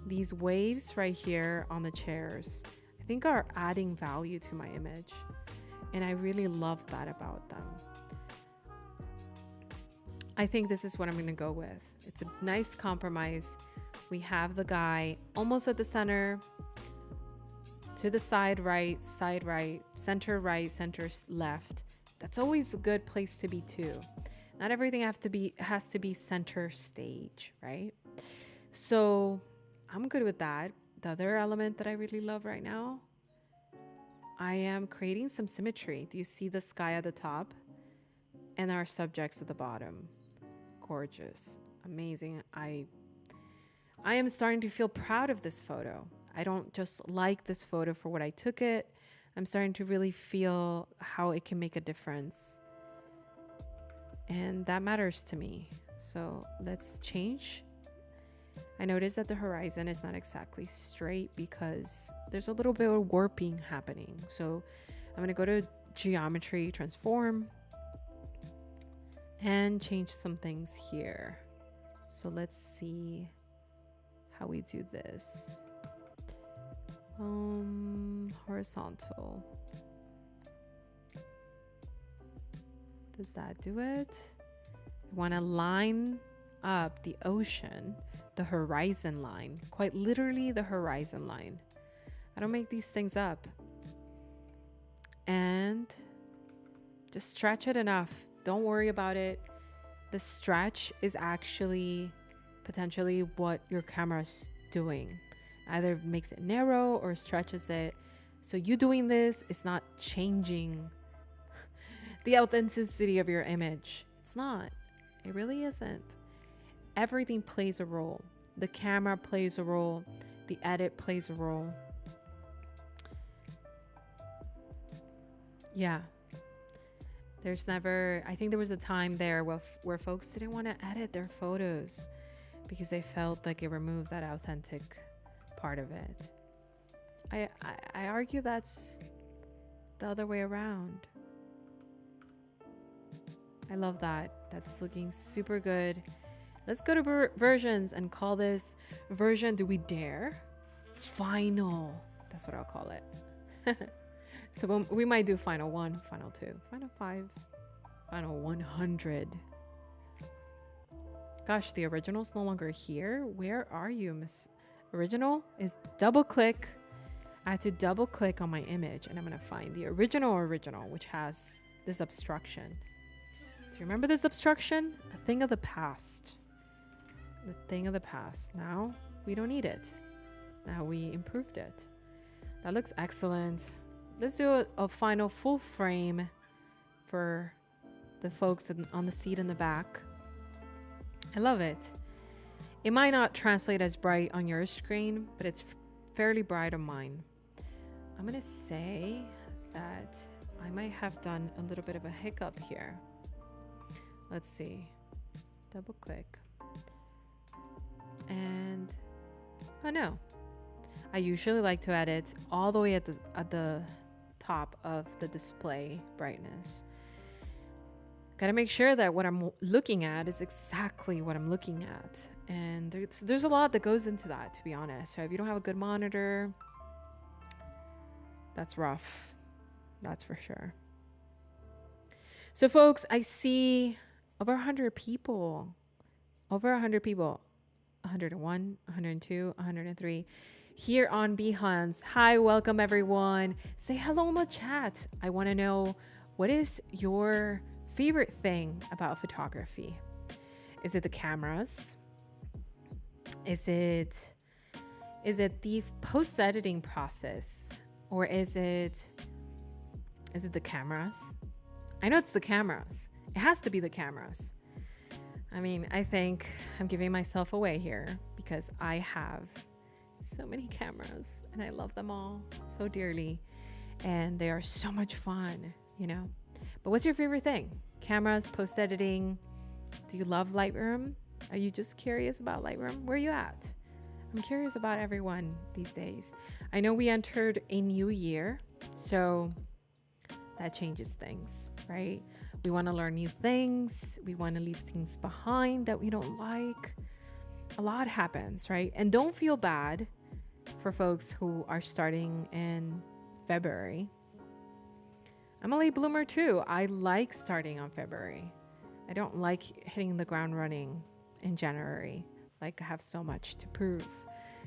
These waves right here on the chairs, I think are adding value to my image. And I really love that about them. I think this is what I'm gonna go with. It's a nice compromise. We have the guy almost at the center, to the side right, center right, center left. That's always a good place to be too. Not everything has to be center stage, right? So I'm good with that. The other element that I really love right now, I am creating some symmetry. Do you see the sky at the top and our subjects at the bottom? Gorgeous, amazing. I am starting to feel proud of this photo. I don't just like this photo for what I took it. I'm starting to really feel how it can make a difference. And that matters to me. So let's change. I noticed that the horizon is not exactly straight because there's a little bit of warping happening. So I'm going to go to geometry, transform, and change some things here. So let's see how we do this. Horizontal. Does that do it? I want to line up the ocean, the horizon line, quite literally the horizon line. I don't make these things up. And just stretch it enough. Don't worry about it. The stretch is actually potentially what your camera's doing. Either makes it narrow or stretches it. So you doing this is not changing the authenticity of your image. It's not. It really isn't. Everything plays a role. The camera plays a role. The edit plays a role. Yeah. There's never, I think there was a time there where folks didn't want to edit their photos because they felt like it removed that authentic part of it. I argue that's the other way around. I love that. That's looking super good. Let's go to versions and call this version, do we dare? Final. That's what I'll call it. So we might do final 1, final 2, final 5, final 100. Gosh, the original's no longer here. Where are you, Miss Original? Is double click. I had to double click on my image and I'm going to find the original, which has this obstruction. Do you remember this obstruction? A thing of the past. The thing of the past. Now we don't need it. Now we improved it. That looks excellent. Let's do a final full frame for the folks on the seat in the back. I love it. It might not translate as bright on your screen, but it's fairly bright on mine. I'm going to say that I might have done a little bit of a hiccup here. Let's see. Double click. And, oh no. I usually like to edit all the way at the top of the display brightness. Gotta make sure that what I'm looking at is exactly what I'm looking at. And there's a lot that goes into that, to be honest. So if you don't have a good monitor, that's rough. That's for sure. So folks, I see over 100 people. Over 100 people. 101, 102, 103. Here on Behance. Hi, welcome everyone. Say hello in the chat. I want to know, what is your favorite thing about photography? Is it the cameras? Is it the post-editing process? Or is it the cameras? I know it's the cameras. It has to be the cameras. I mean, I think I'm giving myself away here because I have so many cameras and I love them all so dearly. And they are so much fun, you know? But what's your favorite thing? Cameras, post-editing? Do you love Lightroom? Are you just curious about Lightroom? Where are you at? I'm curious about everyone these days. I know we entered a new year, so that changes things, right? We want to learn new things. We want to leave things behind that we don't like. A lot happens, right? And don't feel bad for folks who are starting in February. I'm a late bloomer too. I like starting on February. I don't like hitting the ground running in January. Like I have so much to prove.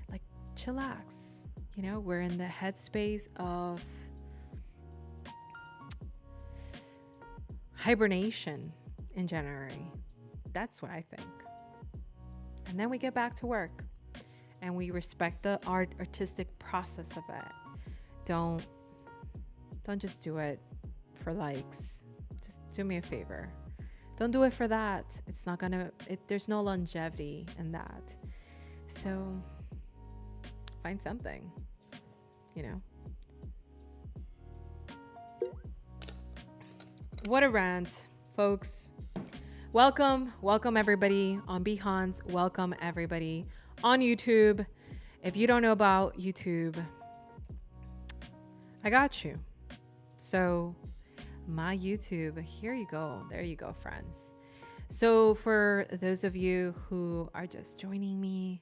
Like chillax. You know, we're in the headspace of hibernation in January. That's what I think. And then we get back to work and we respect the artistic process of it. Don't just do it for likes. Just do me a favor. Don't do it for that. It's not gonna, there's no longevity in that. So find something, you know. What a rant, folks. Welcome everybody on Behance. Welcome everybody on YouTube. If you don't know about YouTube, I got you. So my YouTube, here you go. There you go, friends. So for those of you who are just joining me,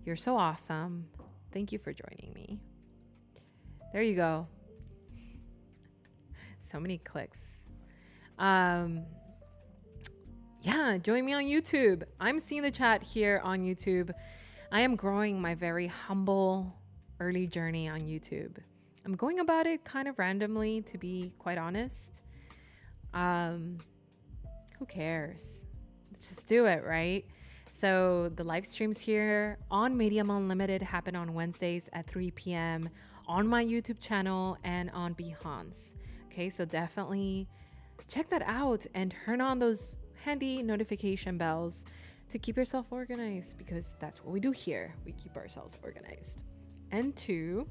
you're so awesome. Thank you for joining me. There you go. So many clicks. Yeah, join me on YouTube. I'm seeing the chat here on YouTube. I am growing my very humble early journey on YouTube. I'm going about it kind of randomly, to be quite honest. Who cares? Let's just do it, right? So the live streams here on Medium Unlimited happen on Wednesdays at 3 p.m. on my YouTube channel and on Behance. Okay, so definitely check that out and turn on those handy notification bells to keep yourself organized, because that's what we do here. We keep ourselves organized. And two,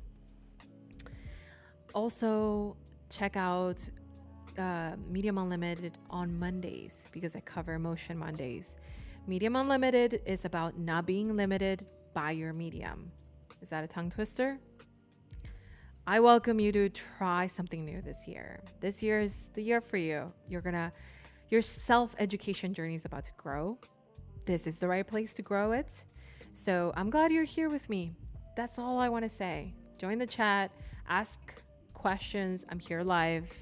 also check out Medium Unlimited on Mondays, because I cover Motion Mondays. Medium Unlimited is about not being limited by your medium. Is that a tongue twister? I welcome you to try something new this year. This year is the year for you. Your self-education journey is about to grow. This is the right place to grow it. So I'm glad you're here with me. That's all I want to say. Join the chat, ask questions. I'm here live.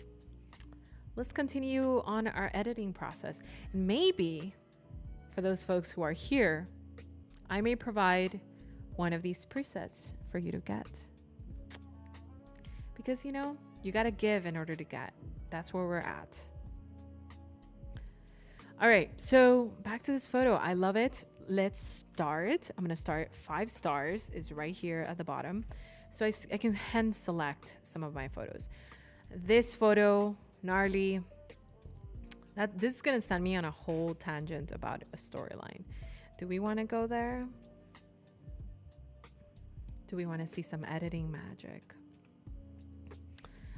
Let's continue on our editing process. And maybe for those folks who are here, I may provide one of these presets for you to get. Because, you know, you got to give in order to get. That's where we're at. All right, so back to this photo. I love it. Let's start. I'm going to start 5 stars is right here at the bottom. So I can hand select some of my photos. This photo, gnarly. This is going to send me on a whole tangent about a storyline. Do we want to go there? Do we want to see some editing magic?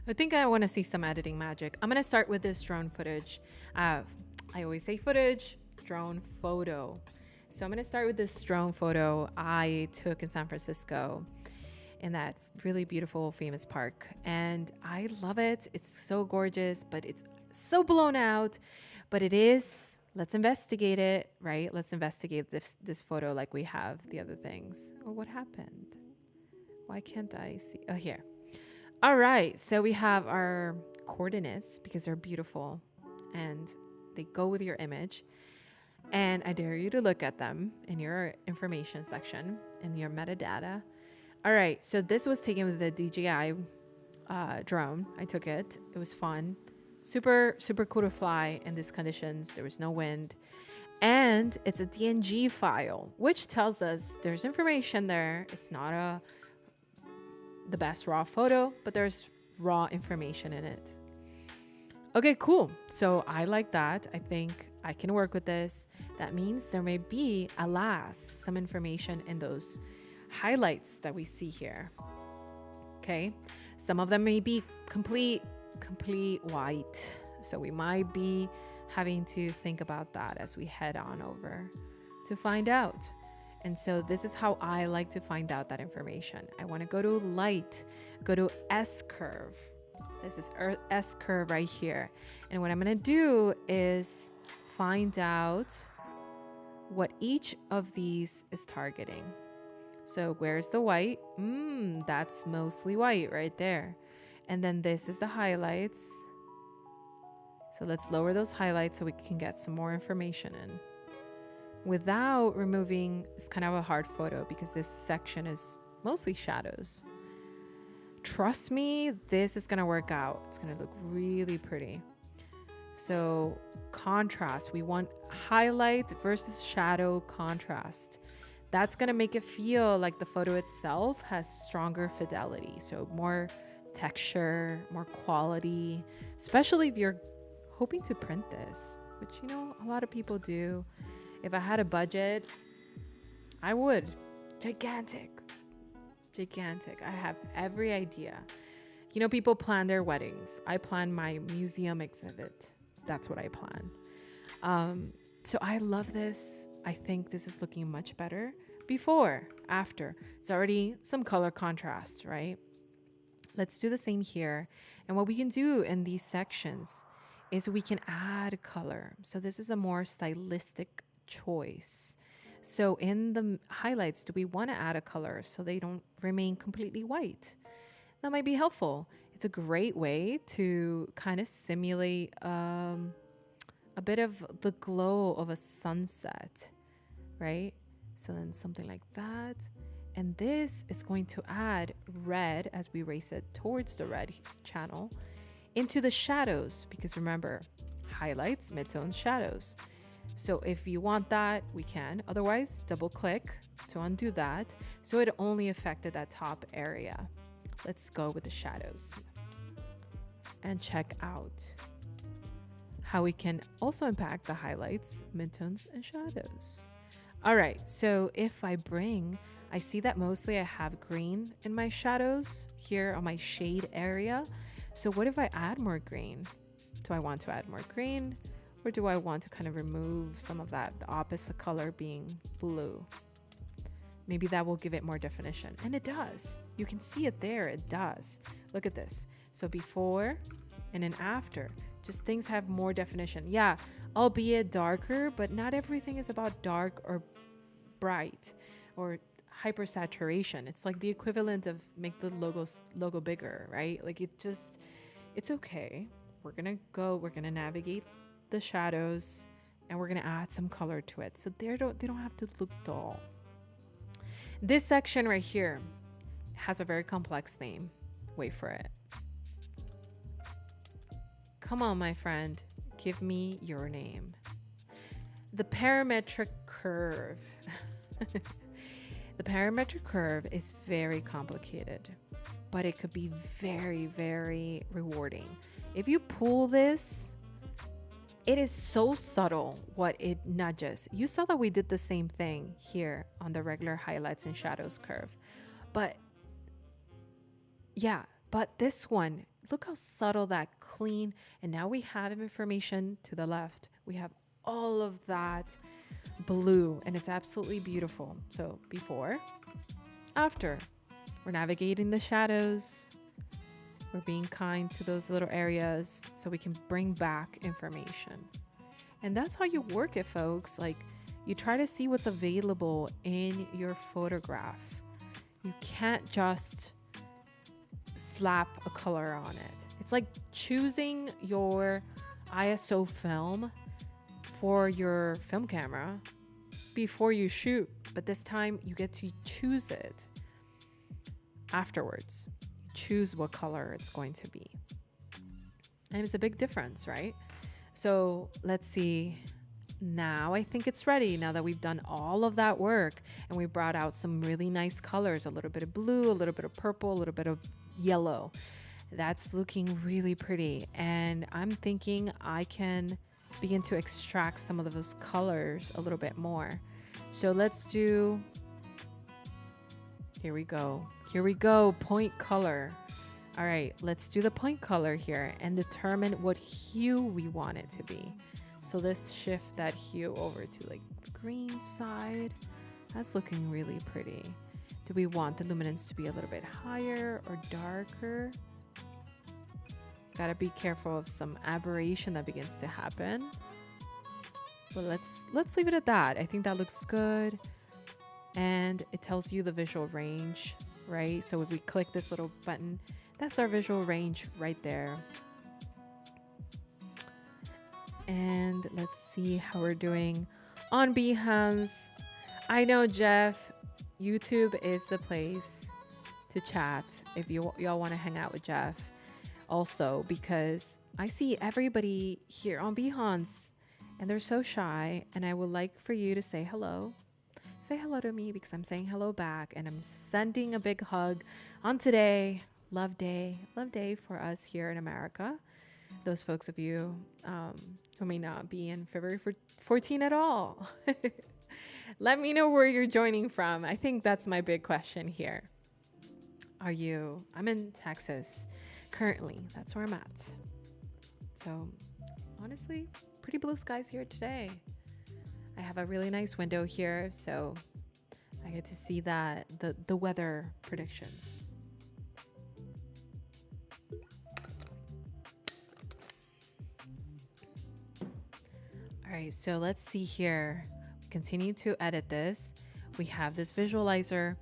I think I want to see some editing magic. I'm going to start with this drone footage. I always say footage, drone photo. So I'm going to start with this drone photo I took in San Francisco. in that really beautiful, famous park. And I love it. It's so gorgeous, but it's so blown out. But it is, let's investigate it, right? Let's investigate this photo like we have the other things. Oh, what happened? Why can't I see? Oh, here. All right. So we have our coordinates because they're beautiful and they go with your image. And I dare you to look at them in your information section, in your metadata. All right, so this was taken with the DJI drone. I took it. It was fun. Super, super cool to fly in these conditions. There was no wind. And it's a DNG file, which tells us there's information there. It's not the best raw photo, but there's raw information in it. Okay, cool. So I like that. I think I can work with this. That means there may be, alas, some information in those highlights that we see here. Okay. Some of them may be complete white. So we might be having to think about that as we head on over to find out. And so this is how I like to find out that information. I want to go to light, go to S curve. This is S curve right here. And what I'm going to do is find out what each of these is targeting. So where's the white? That's mostly white right there. And then this is the highlights. So let's lower those highlights so we can get some more information in. Without removing, it's kind of a hard photo because this section is mostly shadows. Trust me, this is gonna work out. It's gonna look really pretty. So contrast, we want highlight versus shadow contrast. That's gonna make it feel like the photo itself has stronger fidelity. So more texture, more quality, especially if you're hoping to print this, which, you know, a lot of people do. If I had a budget, I would. Gigantic. I have every idea. You know, people plan their weddings. I plan my museum exhibit. That's what I plan. So I love this. I think this is looking much better. Before, after. It's already some color contrast, right? Let's do the same here. And what we can do in these sections is we can add color. So this is a more stylistic choice. So in the highlights, do we want to add a color so they don't remain completely white? That might be helpful. It's a great way to kind of simulate a bit of the glow of a sunset, right? So then something like that. And this is going to add red as we race it towards the red channel into the shadows, because remember, highlights, midtones, shadows. So if you want that, we can. Otherwise, double click to undo that. So it only affected that top area. Let's go with the shadows and check out how we can also impact the highlights, midtones, and shadows. All right, so if I see that mostly I have green in my shadows here on my shade area. So what if I add more green? Do I want to add more green? Or do I want to kind of remove some of that, the opposite color being blue? Maybe that will give it more definition. And it does. You can see it there. It does. Look at this. So before and then after, just things have more definition. Yeah, albeit darker, but not everything is about dark or bright or hypersaturation. It's like the equivalent of make the logo bigger, right? Like it's okay. We're going to navigate the shadows and we're going to add some color to it. So they don't have to look dull. This section right here has a very complex name. Wait for it. Come on, my friend. Give me your name. The parametric curve. The parametric curve is very complicated, but it could be very, very rewarding. If you pull this, it is so subtle what it nudges. You saw that we did the same thing here on the regular highlights and shadows curve. But this one, look how subtle that clean. And now we have information to the left. We have all of that blue and it's absolutely beautiful. So before, after, We're navigating the shadows. We're being kind to those little areas so we can bring back information. And that's how you work it, folks. Like, you try to see what's available in your photograph. You can't just slap a color on it. It's like choosing your ISO film for your film camera before you shoot, but this time you get to choose it afterwards. You choose what color it's going to be. And it's a big difference, right? So let's see. Now I think it's ready. Now that we've done all of that work and we brought out some really nice colors, a little bit of blue, a little bit of purple, a little bit of yellow. That's looking really pretty. And I'm thinking I can begin to extract some of those colors a little bit more. So let's do, here we go, point color. All right, let's do the point color here and determine what hue we want it to be. So let's shift that hue over to like the green side. That's looking really pretty. Do we want the luminance to be a little bit higher or darker? Gotta be careful of some aberration that begins to happen. But let's leave it at that. I think that looks good. And it tells you the visual range, right? So if we click this little button, that's our visual range right there. And let's see how we're doing on Behance. I know, Jeff, YouTube is the place to chat if y'all want to hang out with Jeff also, because I see everybody here on Behance and they're so shy, and I would like for you to say hello. Say hello to me because I'm saying hello back, and I'm sending a big hug on today. Love Day for us here in America. Those folks of you who may not be in February 14 at all. Let me know where you're joining from. I think that's my big question here. I'm in Texas currently. That's where I'm at. So honestly, pretty blue skies here today. I have a really nice window here, so I get to see that the weather predictions. All right, so let's see here. We continue to edit this. We have this visualizer.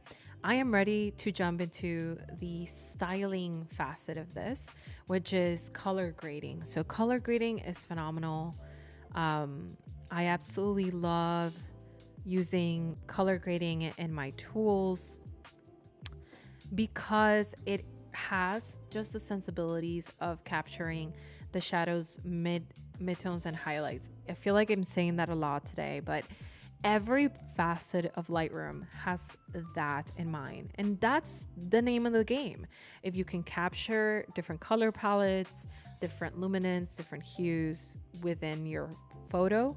I am ready to jump into the styling facet of this, which is color grading. So color grading is phenomenal. I absolutely love using color grading in my tools because it has just the sensibilities of capturing the shadows, midtones, and highlights. I feel like I'm saying that a lot today, but every facet of Lightroom has that in mind. And that's the name of the game. If you can capture different color palettes, different luminance, different hues within your photo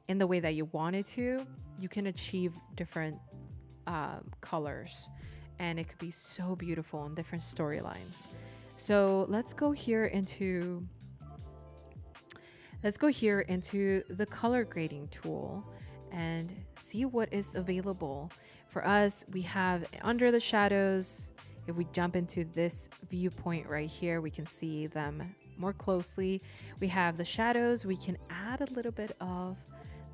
in the way that you want it to, you can achieve different colors. And it could be so beautiful in different storylines. So let's go here into the color grading tool and see what is available. For us, we have under the shadows. If we jump into this viewpoint right here, we can see them more closely. We have the shadows. We can add a little bit of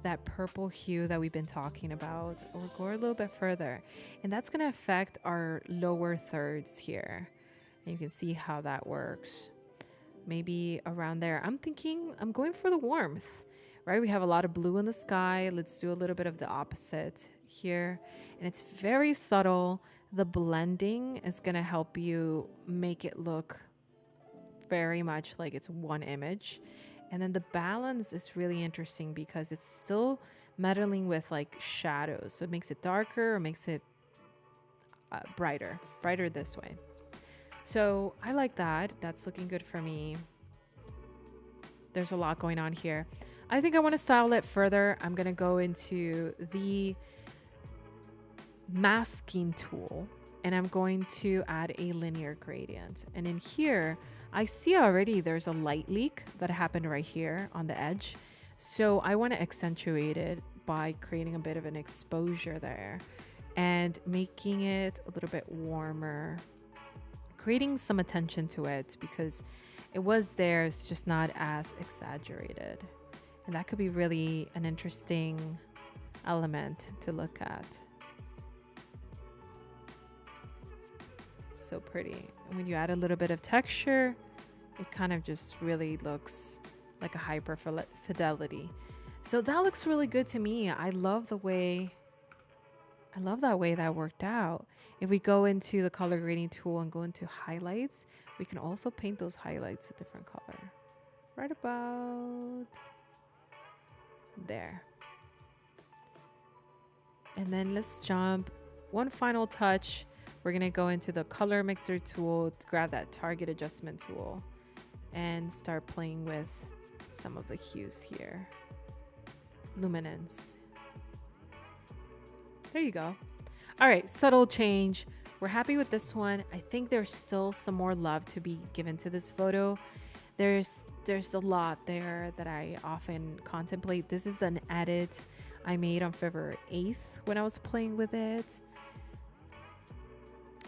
that purple hue that we've been talking about, or go a little bit further. And that's going to affect our lower thirds here. And you can see how that works. Maybe around there. I'm going for the warmth, right? We have a lot of blue in the sky. Let's do a little bit of the opposite here. And it's very subtle. The blending is going to help you make it look very much like it's one image. And then the balance is really interesting because it's still meddling with like shadows. So it makes it darker or makes it brighter this way. So I like that. That's looking good for me. There's a lot going on here. I think I want to style it further. I'm going to go into the masking tool and I'm going to add a linear gradient. And in here, I see already there's a light leak that happened right here on the edge. So I want to accentuate it by creating a bit of an exposure there. and making it a little bit warmer, creating some attention to it because it was there, it's just not as exaggerated. And that could be really an interesting element to look at. So pretty. And when you add a little bit of texture, it kind of just really looks like a hyper fidelity. So that looks really good to me. I love that way that worked out. If we go into the color grading tool and go into highlights, we can also paint those highlights a different color. Right about there. And then let's jump one final touch. We're gonna go into the color mixer tool, grab that target adjustment tool, and start playing with some of the hues here. Luminance. There you go. All right, subtle change. We're happy with this one. I think there's still some more love to be given to this photo. There's a lot there that I often contemplate. This is an edit I made on February 8th when I was playing with it.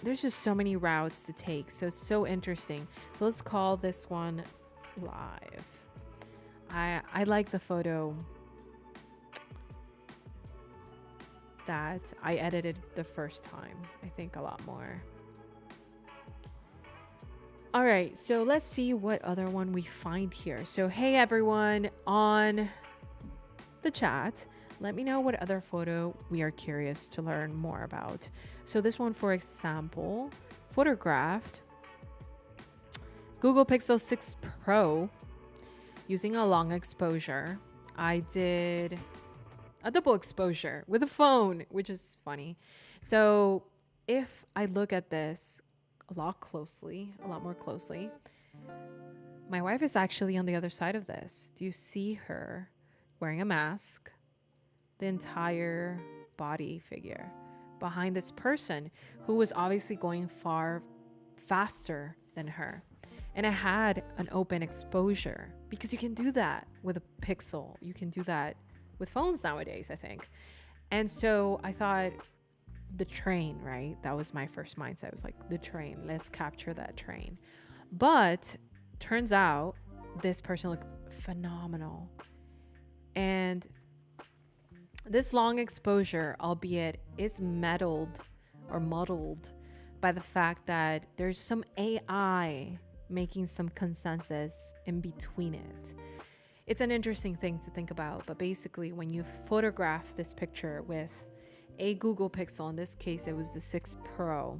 There's just so many routes to take, so it's so interesting. So let's call this one live. I like the photo that I edited the first time, I think a lot more. All right, so let's see what other one we find here. So hey everyone on the chat, let me know what other photo we are curious to learn more about. So this one, for example, photographed Google Pixel 6 Pro using a long exposure. I did a double exposure with a phone, which is funny. So if I look at this a lot more closely, my wife is actually on the other side of this. Do you see her wearing a mask? The entire body figure behind this person who was obviously going far faster than her. And I had an open exposure because you can do that with a Pixel. You can do that with phones nowadays, I think. And so I thought the train, right? That was my first mindset. I was like, the train, let's capture that train. But turns out this person looked phenomenal. And this long exposure, albeit, is muddled by the fact that there's some AI making some consensus in between it. It's an interesting thing to think about, but basically when you photograph this picture with a Google Pixel, in this case it was the 6 Pro,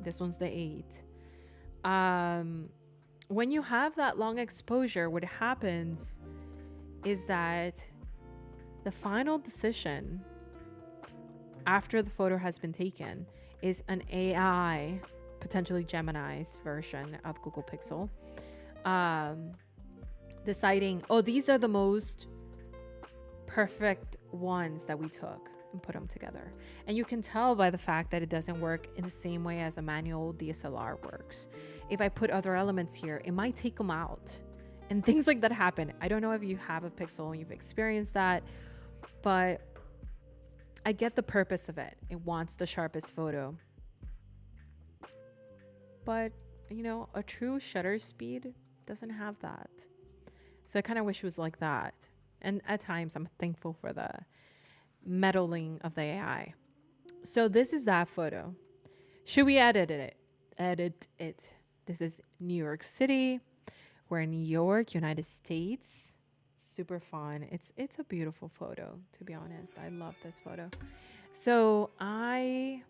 this one's the 8, when you have that long exposure, what happens is that the final decision after the photo has been taken is an AI, potentially Gemini's version of Google Pixel, deciding, oh, these are the most perfect ones that we took and put them together. And you can tell by the fact that it doesn't work in the same way as a manual DSLR works. If I put other elements here, it might take them out. And things like that happen. I don't know if you have a Pixel and you've experienced that, but I get the purpose of it. It wants the sharpest photo. But, you know, a true shutter speed doesn't have that. So I kind of wish it was like that. And at times I'm thankful for the meddling of the AI. So this is that photo. Should we edit it? This is New York City. We're in New York, United States. Super fun. It's a beautiful photo, to be honest. I love this photo. So I'm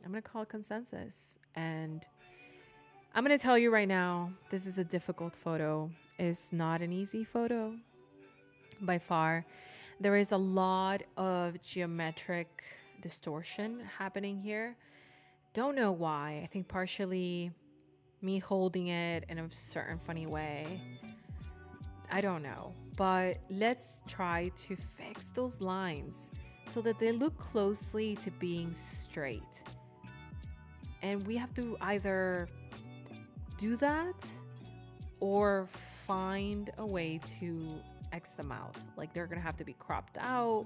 gonna call it consensus, and I'm gonna tell you right now, this is a difficult photo. It's not an easy photo by far. There is a lot of geometric distortion happening here. Don't know why. I think partially me holding it in a certain funny way. I don't know. But let's try to fix those lines so that they look closely to being straight. And we have to either do that or find a way to X them out. Like they're gonna have to be cropped out,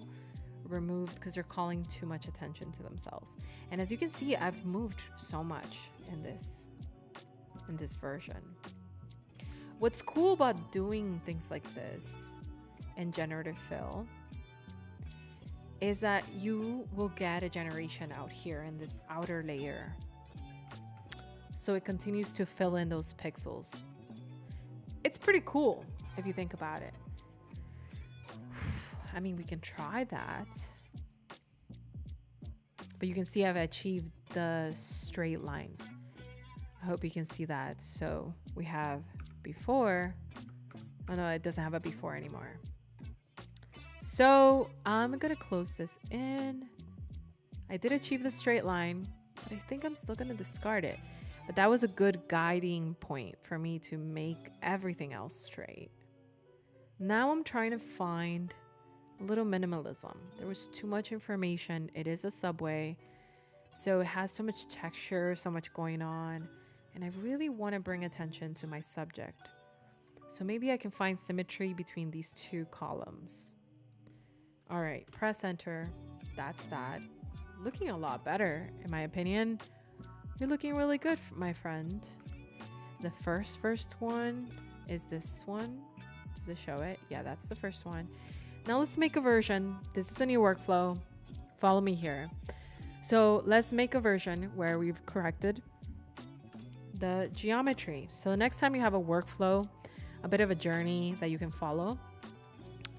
removed because they're calling too much attention to themselves. And as you can see, I've moved so much in this version. What's cool about doing things like this in generative fill is that you will get a generation out here in this outer layer. So it continues to fill in those pixels. It's pretty cool if you think about it. I mean, we can try that. But you can see I've achieved the straight line. I hope you can see that. So we have before. Oh no, it doesn't have a before anymore. So I'm gonna close this in. I did achieve the straight line, but I think I'm still gonna discard it. But that was a good guiding point for me to make everything else straight. Now I'm trying to find a little minimalism. There was too much information. It is a subway, so it has so much texture, so much going on, and I really want to bring attention to my subject. So maybe I can find symmetry between these two columns. All right, press enter. That's that. Looking a lot better, in my opinion. You're looking really good, my friend. The first one is this one. Does it show it? Yeah, that's the first one. Now let's make a version. This is a new workflow. Follow me here. So let's make a version where we've corrected the geometry. So the next time you have a workflow, a bit of a journey that you can follow.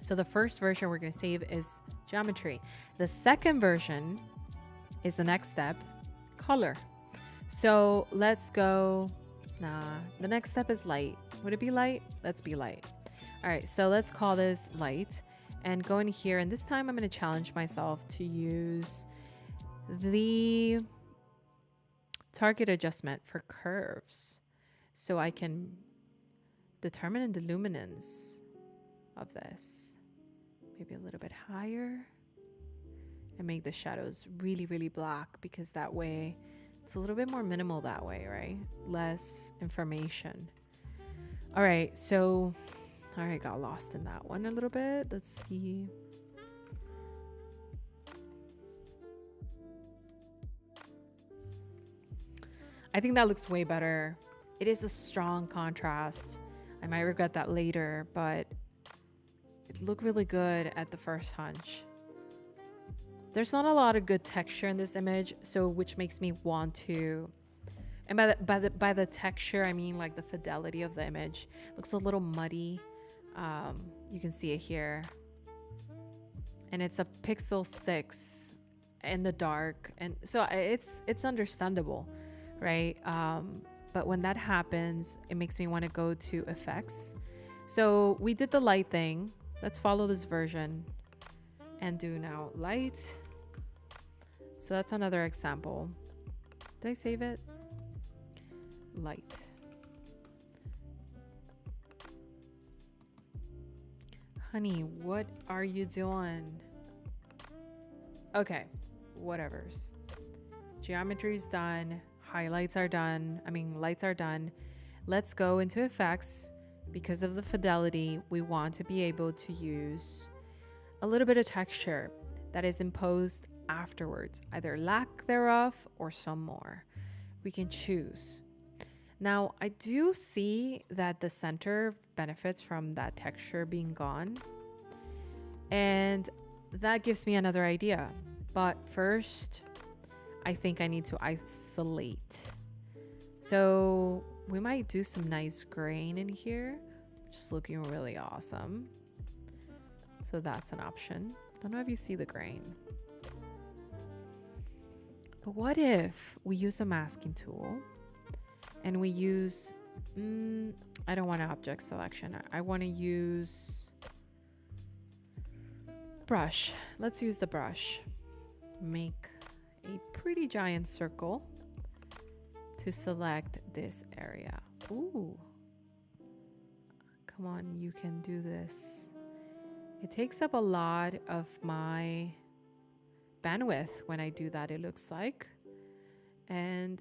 So the first version we're going to save is geometry. The second version is the next step, color. So let's go. The next step is light. Would it be light? Let's be light. All right, so let's call this light and go in here. And this time I'm going to challenge myself to use the target adjustment for curves so I can determine the luminance of this. Maybe a little bit higher and make the shadows really, really black, because that way it's a little bit more minimal that way, right? Less information. All right, so I got lost in that one a little bit. Let's see. I think that looks way better. It is a strong contrast. I might regret that later, but it looked really good at the first hunch. There's not a lot of good texture in this image, so which makes me want to, and by the texture I mean like the fidelity of the image. It looks a little muddy. You can see it here, and it's a pixel 6 in the dark, and so it's understandable, right? But when that happens, it makes me want to go to effects. So we did the light thing. Let's follow this version and do now light. So that's another example. Did I save it? Light. Honey, what are you doing? Okay, whatevers. Geometry's done. Highlights are done. I mean, lights are done. Let's go into effects. Because of the fidelity, we want to be able to use a little bit of texture that is imposed afterwards, either lack thereof or some more. We can choose. Now, I do see that the center benefits from that texture being gone, and that gives me another idea. But first, I think I need to isolate. So we might do some nice grain in here, just looking really awesome. So that's an option. Don't know if you see the grain. But what if we use a masking tool and we use, I don't want an object selection. I want to use brush. Let's use the brush. Make a pretty giant circle to select this area. Ooh. Come on, you can do this. It takes up a lot of my bandwidth when I do that, it looks like. And